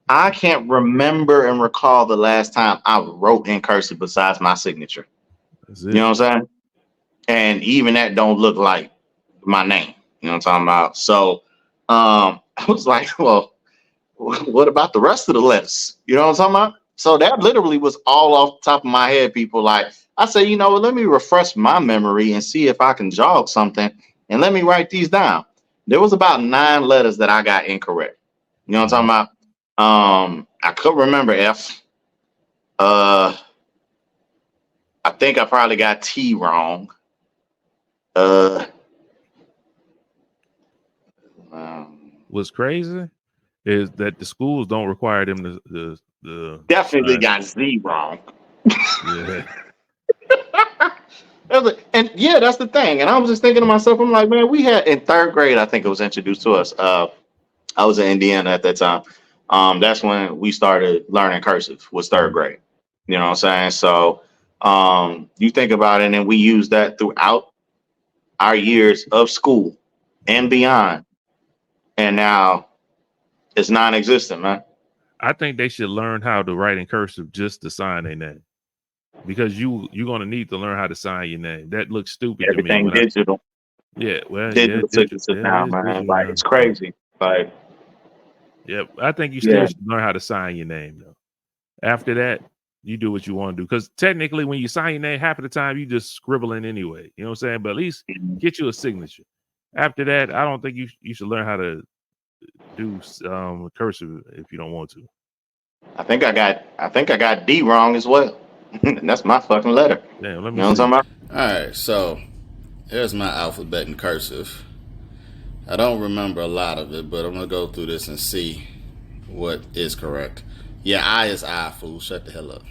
I can't remember and recall the last time I wrote in cursive besides my signature. You know what I'm saying? And even that don't look like my name. You know what I'm talking about? So I was like, well, what about the rest of the letters? You know what I'm talking about? So that literally was all off the top of my head, people. Like, I say, you know, let me refresh my memory and see if I can jog something, and let me write these down. There was about 9 letters that I got incorrect. You know what I'm talking about? I could remember F. I think I probably got T wrong. What's crazy is that the schools don't require them to definitely got Z wrong. Yeah. And yeah, that's the thing. And I was just thinking to myself, I'm like, man, we had in 3rd grade, I think it was introduced to us. I was in Indiana at that time. That's when we started learning cursive, was 3rd grade. You know what I'm saying? So you think about it, and we use that throughout our years of school and beyond. And now it's non-existent, man. I think they should learn how to write in cursive just to sign their name, because you're gonna need to learn how to sign your name. That looks stupid Everything to me. digital. Digital Digital now, man. Like, it's crazy. Like, I think you still should learn how to sign your name though. After that, you do what you want to do, because technically, when you sign your name, half of the time you just scribbling anyway. You know what I'm saying? But at least get you a signature. After that, I don't think you should learn how to do cursive if you don't want to. I think I got D wrong as well. That's my fucking letter. Damn, let me you know what I'm talking about? All right, so here's my alphabet in cursive. I don't remember a lot of it, but I'm gonna go through this and see what is correct. Yeah, I is I, fool. Shut the hell up.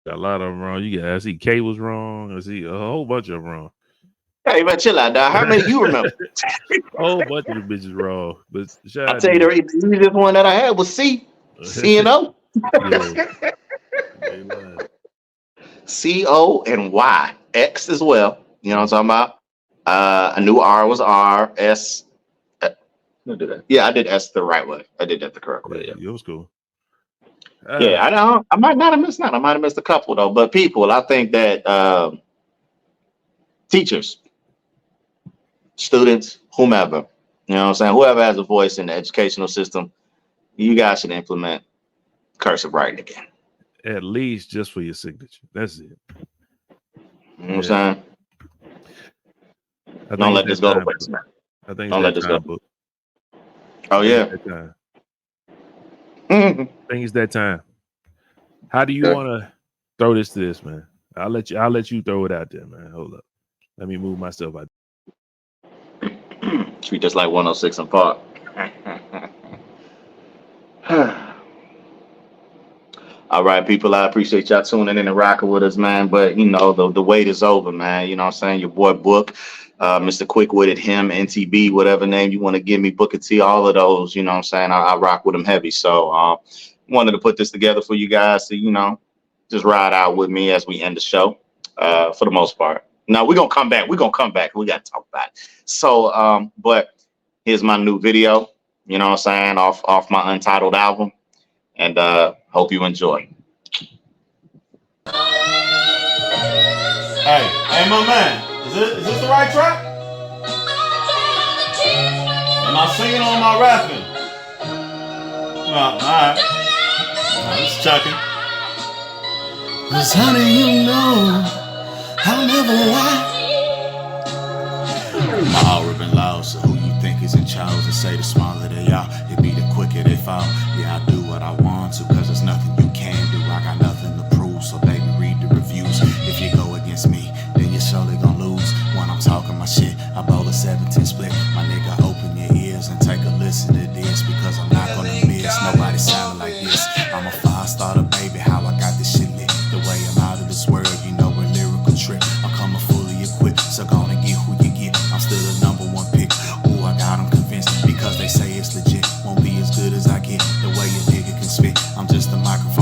Got a lot of them wrong. I see K was wrong. I see a whole bunch of them wrong. Hey, man, chill out, dog. How many you remember? A whole bunch of the bitches wrong. But I'll tell you the easiest one that I had was C. C and O. C-O and Y. X as well. You know what I'm talking about? I knew R was R. S. Yeah, I did S the right way. I did that the correct way. Yeah, it was cool. I might not have missed none. I might have missed a couple though. But people, I think that teachers, students, whomever, you know what I'm saying? Whoever has a voice in the educational system, you guys should implement cursive writing again. At least just for your signature. That's it. You know what I'm saying? Don't let this go to waste, man. I think don't let this go. Book. Oh, yeah. I think it's that time. How do you want to throw this to this, man? I'll let you throw it out there, man. Hold up. Let me move myself out. Treat us like 106 and Park. All right, people, I appreciate y'all tuning in and rocking with us, man. But, you know, the wait is over, man. You know what I'm saying? Your boy Book, Mr. Quick-Witted, him, NTB, whatever name you want to give me, Booker T, all of those, you know what I'm saying? I rock with them heavy. So wanted to put this together for you guys to, you know, just ride out with me as we end the show for the most part. Now, we're going to come back. We got to talk about it. So, but here's my new video, you know what I'm saying, off my Untitled album. And hope you enjoy. Hey, my man, is this the right track? Am I singing or am I rapping? No, all right. Just checking. 'Cause honey, you know I'll never lie. My aura been loud, so who you think is in charge? To say the smaller they are, it be the quicker they fall. Yeah, I do what I want to, 'cause there's nothing you can do. I got nothing to prove, so baby, read the reviews. If you go against me, then you're surely gonna lose. When I'm talking my shit, I bowl a 17 split. My nigga, open your ears and take a listen to this, because I'm not gonna miss. Nobody sounding like this. I'm a 5-starter, baby, how I got this shit lit. The way I'm out of this world, you know, a lyrical trip. I'm coming fully equipped, so gonna get who you get. I'm still the #1 pick. Ooh, I got them convinced, because they say it's legit. Won't be as good as I get. The way a nigga can spit, I'm just a microphone.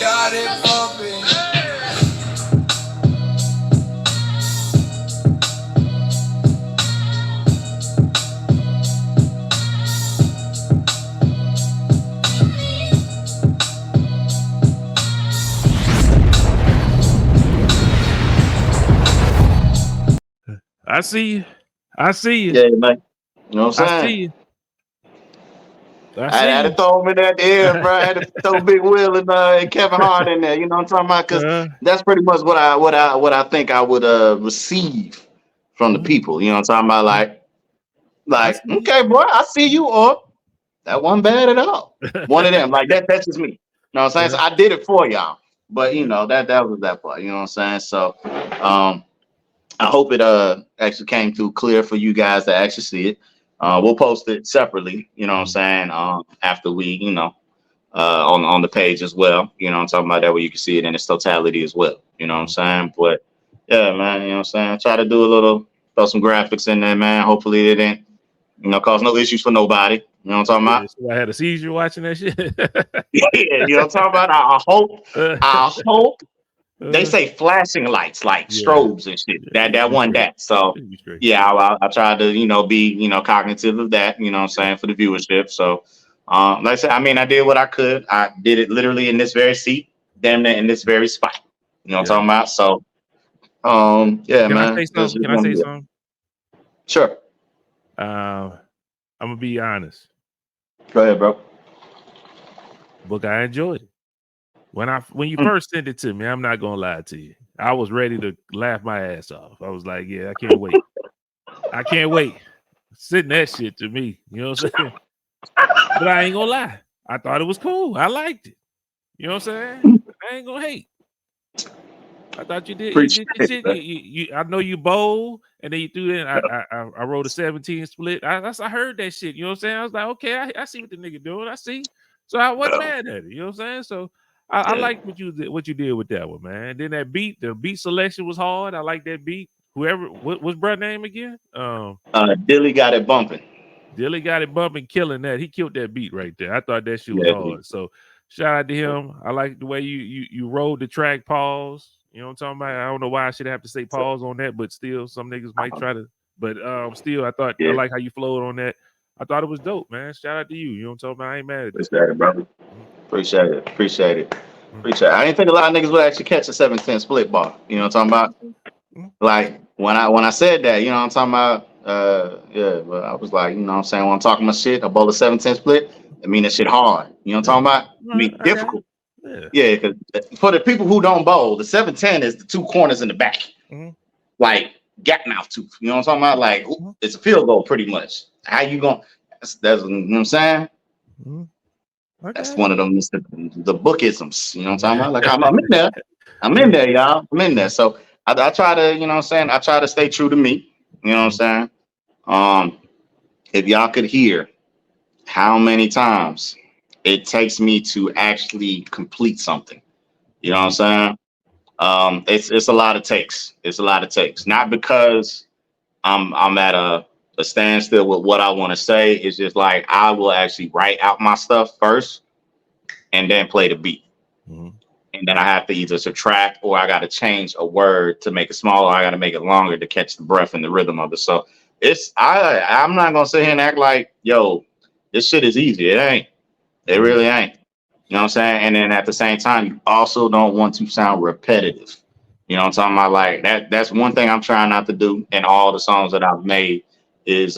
got it bumping. I see you. I see you. Yeah, man. You know what I'm I saying? see you. I I had see to throw him in that air, bro. I had to throw Big Will and Kevin Hart in there. You know what I'm talking about? Because that's pretty much what I think I would receive from the people. You know what I'm talking about? Like okay, boy, I see you. Or that wasn't bad at all. One of them, like that. That's just me. You know what I'm saying? So I did it for y'all, but you know that was that part. You know what I'm saying? So, I hope it actually came through clear for you guys to actually see it. We'll post it separately, you know what I'm saying, after we, you know, on the page as well. You know what I'm talking about, that way you can see it in its totality as well. You know what I'm saying? But yeah, man, you know what I'm saying? Try to do a little, throw some graphics in there, man. Hopefully it didn't, you know, cause no issues for nobody. You know what I'm talking about? So I had a seizure watching that shit. Yeah, you know what I'm talking about? I hope they say flashing lights like strobes and shit. That one that. So yeah, I tried to, you know, be, you know, cognitive of that, you know what I'm saying, for the viewership. So like I said, I mean, I did what I could. I did it literally in this very seat, damn near in this very spot. You know what I'm talking about? So yeah, Can man. I say something? Can I say something? Sure. I'm gonna be honest. Go ahead, bro. Book, I enjoyed it. When you first sent it to me, I'm not gonna lie to you. I was ready to laugh my ass off. I was like, yeah, I can't wait. I can't wait. Send that shit to me. You know what I'm saying? But I ain't gonna lie. I thought it was cool. I liked it. You know what I'm saying? I ain't gonna hate. I thought you did. You did your shit. I know you bold, and then you threw in. I wrote a 17 split. I heard that shit. You know what I'm saying? I was like, okay, I see what the nigga doing. I see. So I wasn't mad at it. You know what I'm saying? So I like what you did with that one, man. Then that beat, the beat selection was hard. I like that beat. Whoever, what's brother name again? Dilly got it bumping. Dilly got it bumping, killing that. He killed that beat right there. I thought that shit was hard. So shout out to him. I like the way you rode the track pause. You know what I'm talking about? I don't know why I should have to say pause on that, but still, some niggas might try to. But still, I like how you flowed on that. I thought it was dope, man. Shout out to you. You know what I'm talking about? I ain't mad at that. Appreciate it, brother. Appreciate it. I didn't think a lot of niggas would actually catch a 7-10 split bar. You know what I'm talking about? Like when I said that, you know what I'm talking about? But I was like, you know what I'm saying, when I'm talking my shit, a bowl of 7-10 split, I mean that shit hard. You know what I'm talking about? I mean difficult. Yeah, because for the people who don't bowl, the 7-10 is the two corners in the back. Like gap mouth tooth. You know what I'm talking about? Like it's a field goal pretty much. How you going? That's you know what I'm saying? Okay. That's one of them, the bookisms. You know what I'm talking about? Like I'm in there. I'm in there, y'all. I'm in there. So I try to, you know what I'm saying? I try to stay true to me. You know what I'm saying? If y'all could hear how many times it takes me to actually complete something. You know what I'm saying? It's a lot of takes. It's a lot of takes. Not because I'm at a standstill with what I want to say. It's just like I will actually write out my stuff first and then play the beat. And then I have to either subtract or I got to change a word to make it smaller. I got to make it longer to catch the breath and the rhythm of it. So I'm not gonna sit here and act like, yo, this shit is easy. It ain't. It really ain't. You know what I'm saying? And then at the same time, you also don't want to sound repetitive. You know what I'm talking about? Like that's one thing I'm trying not to do in all the songs that I've made is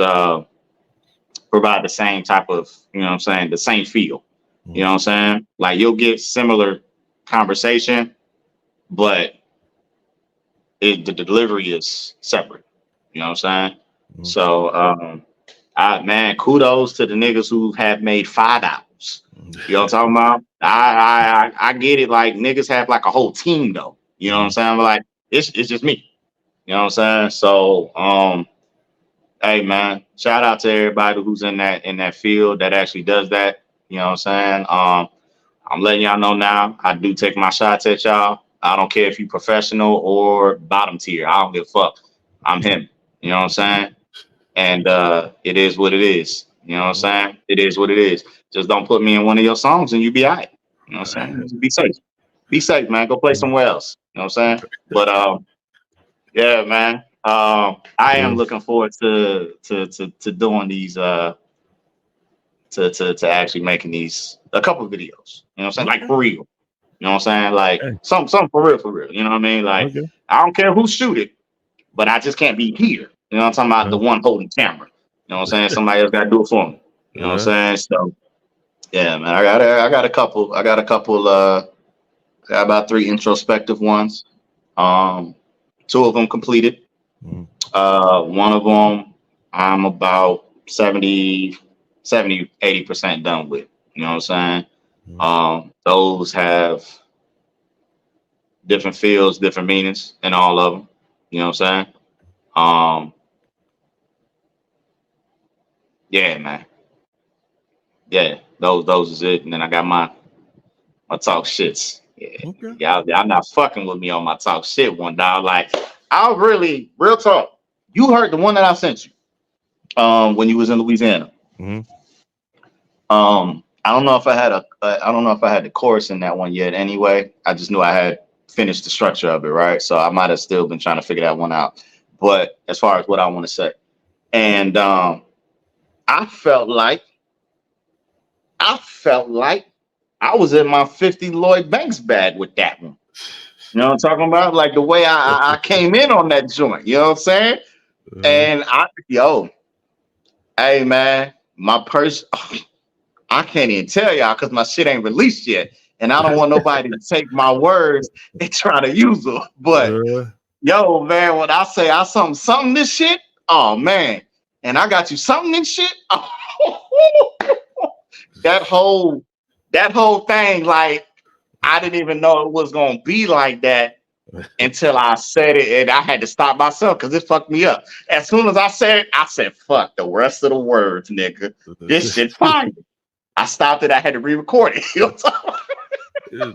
provide the same type of, you know what I'm saying, the same feel. You know what I'm saying? Like you'll get similar conversation, but the delivery is separate. You know what I'm saying? So man, kudos to the niggas who have made 5 albums. You know what I'm talking about? I get it. Like niggas have like a whole team though. You know what I'm saying? But like it's just me. You know what I'm saying? So hey man, shout out to everybody who's in that field that actually does that. You know what I'm saying? I'm letting y'all know now. I do take my shots at y'all. I don't care if you professional or bottom tier. I don't give a fuck. I'm him. You know what I'm saying? And it is what it is. You know what I'm saying? It is what it is. Just don't put me in one of your songs and you be all right. You know what I'm saying? Just be safe. Be safe, man. Go play somewhere else. You know what I'm saying? But yeah, man. I am looking forward to doing these to actually making these a couple of videos. You know what I'm saying? Like for real. You know what I'm saying? Like something for real. You know what I mean? Like I don't care who shoot it, but I just can't be here. You know what I'm talking about? The one holding camera. You know what I'm saying? Somebody else gotta do it for me. You know what I'm saying? So yeah, man. I got a couple. I got about 3 introspective ones. 2 of them completed. One of them I'm about 80% done with. You know what I'm saying? Those have different feels, different meanings in all of them. You know what I'm saying? Yeah, man. Yeah, those is it. And then I got my talk shits. Yeah. Y'all not fucking with me on my talk shit one, dog. Like, I'll really, real talk. You heard the one that I sent you when you was in Louisiana. I don't know if I had the chorus in that one yet anyway. I just knew I had finished the structure of it, right? So I might have still been trying to figure that one out. But as far as what I want to say, and I felt like I was in my 50 Lloyd Banks bag with that one. You know what I'm talking about? Like the way I came in on that joint. You know what I'm saying? And hey man, my purse. I can't even tell y'all because my shit ain't released yet, and I don't want nobody to take my words and try to use them. But yo, man, when I say I something this shit, oh man, and I got you something this shit. That whole thing, like I didn't even know it was gonna be like that until I said it, and I had to stop myself because it fucked me up. As soon as I said fuck the rest of the words, nigga. This shit's fine. I stopped it. I had to re-record it. You know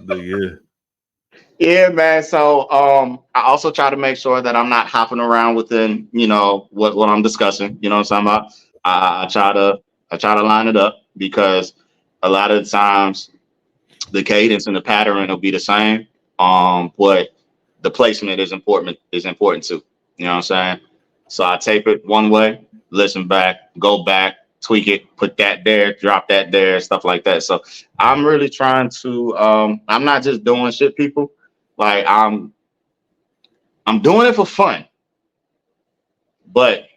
yeah, man. So I also try to make sure that I'm not hopping around within, you know, what I'm discussing. You know what I'm talking about? I try to line it up because a lot of the times the cadence and the pattern will be the same. But the placement is important too. You know what I'm saying? So I tape it one way, listen back, go back, tweak it, put that there, drop that there, stuff like that. So I'm really trying to I'm not just doing shit, people. Like I'm doing it for fun, but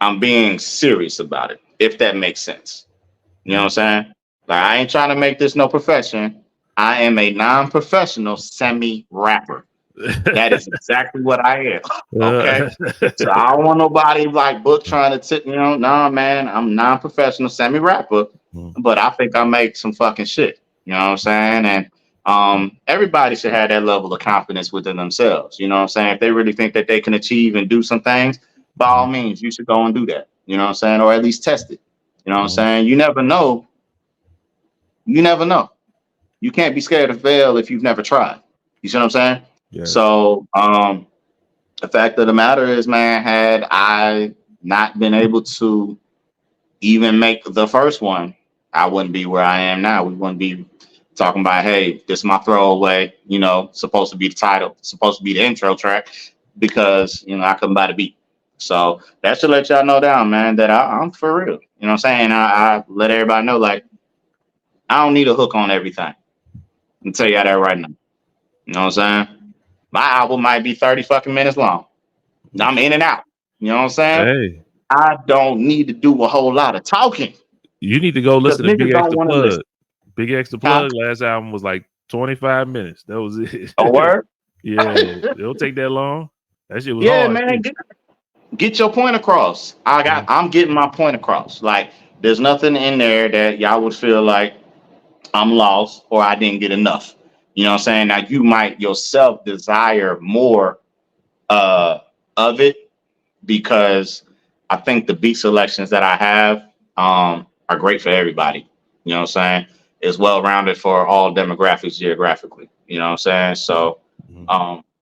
I'm being serious about it, if that makes sense. You know what I'm saying? Like I ain't trying to make this no profession. I am a non-professional semi-rapper. That is exactly what I am. Okay. So I don't want nobody like book trying to tip, you know, nah, man, I'm non-professional semi-rapper, but I think I make some fucking shit. You know what I'm saying? And everybody should have that level of confidence within themselves. You know what I'm saying? If they really think that they can achieve and do some things, by all means, you should go and do that. You know what I'm saying? Or at least test it. You know what I'm saying? You never know. You never know. You can't be scared to fail if you've never tried. You see what I'm saying? Yes. So the fact of the matter is, man, had I not been able to even make the first one, I wouldn't be where I am now. We wouldn't be talking about, hey, this is my throwaway, you know, supposed to be the title, supposed to be the intro track, because, you know, I couldn't buy the beat. So that should let y'all know down, man, that I'm for real. You know what I'm saying? I let everybody know, like, I don't need a hook on everything. I can tell y'all that right now. You know what I'm saying? My album might be 30 fucking minutes long. I'm in and out. You know what I'm saying? Hey. I don't need to do a whole lot of talking. You need to go listen to Big X the Plug. Big X the Plug last album was like 25 minutes. That was it. A word? Yeah. It'll take that long. That shit was hard. Man. Get your point across. I'm getting my point across. Like, there's nothing in there that y'all would feel like I'm lost or I didn't get enough. You know what I'm saying? Now you might yourself desire more of it, because I think the beat selections that I have are great for everybody. You know what I'm saying? It's well rounded for all demographics geographically. You know what I'm saying? So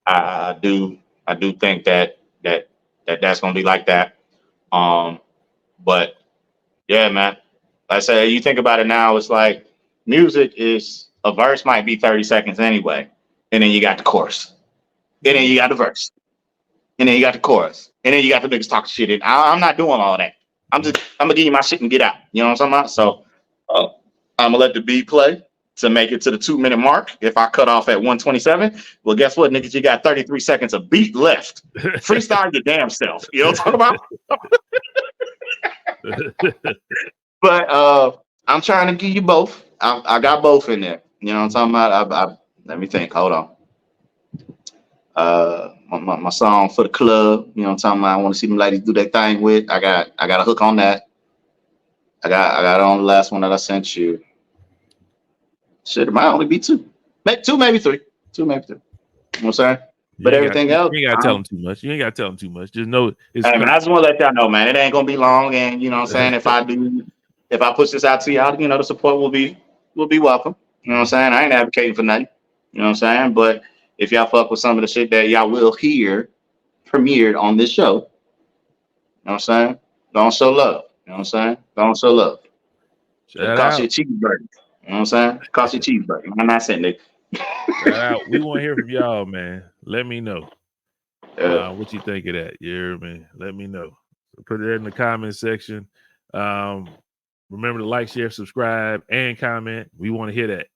I do think that's gonna be like that. But yeah, man. Like I say, you think about it now, it's like music is, a verse might be 30 seconds anyway. and then you got the chorus, and then you got the verse, and then you got the chorus, and then you got the niggas talking shit. And I'm not doing all that. I'm gonna give you my shit and get out. You know what I'm talking about? So I'm gonna let the beat play to make it to the 2-minute mark. If I cut off at 1:27, well, guess what, niggas? You got 33 seconds of beat left. Freestyle your damn self. You know what I'm talking about? But I'm trying to give you both. I got both in there. You know what I'm talking about? Let me think. Hold on. My song for the club. You know what I'm talking about? I want to see them ladies do their thing with. I got a hook on that. I got it on the last one that I sent you. Shit, it might only be two, maybe 3. 2, maybe 3. You know what I'm saying? But everything else, you ain't gotta tell them too much. You ain't gotta tell them too much. Just know it's. Hey, man, I just want to let y'all know, man, it ain't gonna be long. And you know what I'm saying? If I push this out to y'all, you know, the support will be welcome. You know what I'm saying? I ain't advocating for nothing. You know what I'm saying? But if y'all fuck with some of the shit that y'all will hear premiered on this show, you know what I'm saying? Don't show love. You know what I'm saying? Don't show love. It cost you a cheeseburger. You know what I'm saying? It cost you a cheeseburger. I'm not saying that. Shout out. We want to hear from y'all, man. Let me know what you think of that. You hear me? Let me know. Put it in the comment section. Remember to like, share, subscribe, and comment. We want to hear that.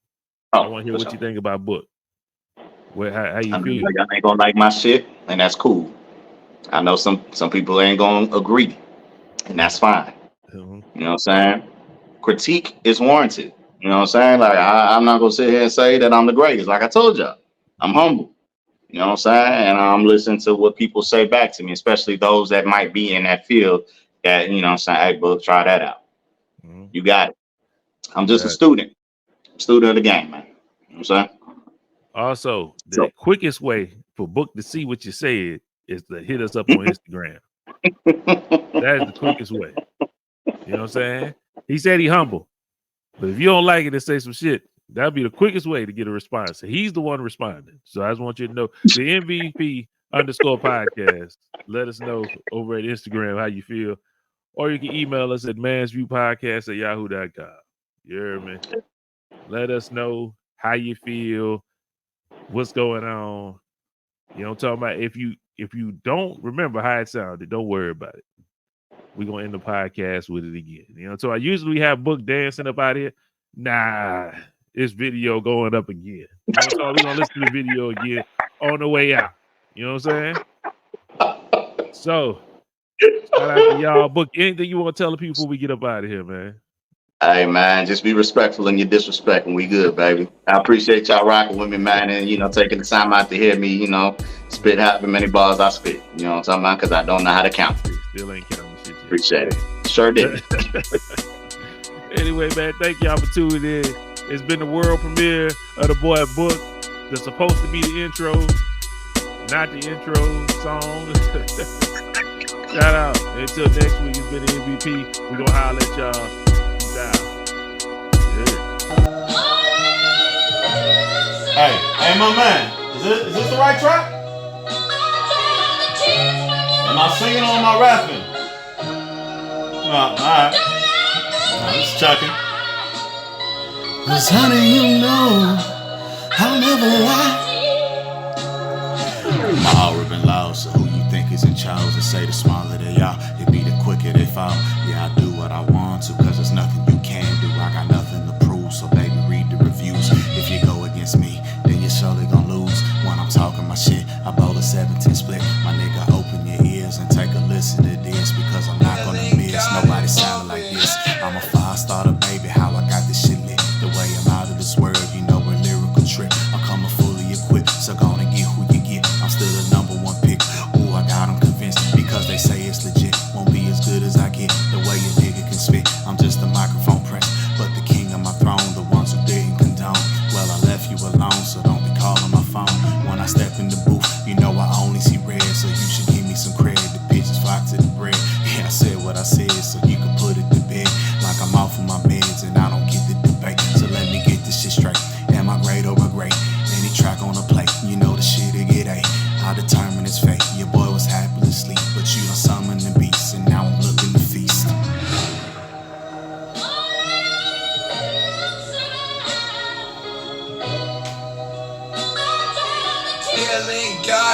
I want to hear what you think about Book. How you feel? Y'all ain't gonna like my shit, and that's cool. I know some people ain't gonna agree, and that's fine. You know what I'm saying? Critique is warranted. You know what I'm saying? Like I'm not gonna sit here and say that I'm the greatest. Like I told y'all, I'm humble. You know what I'm saying? And I'm listening to what people say back to me, especially those that might be in that field. That, you know what I'm saying? Hey, Book, try that out. You got it. I'm just a student of the game, man. You know what I'm saying? Also, the quickest way for Book to see what you said is to hit us up on Instagram. That is the quickest way. You know what I'm saying? He said he humble. But if you don't like it and say some shit, that'll be the quickest way to get a response. So he's the one responding. So I just want you to know the MVP_podcast. Let us know over at Instagram how you feel. Or you can email us at mansviewpodcast@yahoo.com. You hear me? Let us know how you feel, what's going on. You know what I'm talking about? If you don't remember how it sounded, don't worry about it. We're gonna end the podcast with it again. You know, so I usually have Book dancing up out here. Nah, it's video going up again. You know, so we're gonna listen to the video again on the way out. You know what I'm saying? So shout out to y'all. Book, anything you want to tell the people before we get up out of here, man? Hey, man, just be respectful in your disrespect, and we good, baby. I appreciate y'all rocking with me, man, and, you know, taking the time out to hear me, you know, spit however many bars I spit. You know what I'm talking about? Because I don't know how to count. Still ain't counting shit yet. Appreciate it. Sure did. Anyway, man, thank y'all for tuning in. It's been the world premiere of the boy Book. That's supposed to be the intro, not the intro song. Shout out. Until next week, it's been the MVP. We're going to holler at y'all. Hey, my man, is this the right track? Am I singing or am I rapping? All right. I'm just checking. 'Cause honey, you know I'll never lie. My aura been loud, so who you think is in charge? They say the smaller they are, it be the quicker they fall. Yeah, I do what I want to, 'cause there's nothing you can do. I got nothing to prove, so baby, read the reviews. If you go against me, then you're surely gonna lose. When I'm talking my shit, I bowl a 17 split. My nigga, open your ears and take a listen to this, because I'm not gonna miss. Nobody sounding like this. I'm a 5-starter, baby, how I got this shit lit. The way I'm out of this world, you know, a lyrical trip. I'm coming fully equipped, so gonna get who you get. I'm still the #1 pick. Ooh, I got them convinced, because they say it's legit. Won't be as good as I get. The way a nigga can spit, I'm just a microphone prince, but the king of my throne, the ones who didn't condone. Well, I left you alone, so don't be calling my phone. When I step in the booth, you know I only see red, so you should give me some credit. The bitches flock to the bread. Yeah, I said what I said, so you can put it to bed. Like I'm off of my meds and I don't get the debate. So let me get this shit straight. Am I great or a great? Any track on the plate, you know the shit it get A. I determine its fate. Your boy was happy to sleep, but you done summoned the beast, and now I'm looking to feast.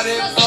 it.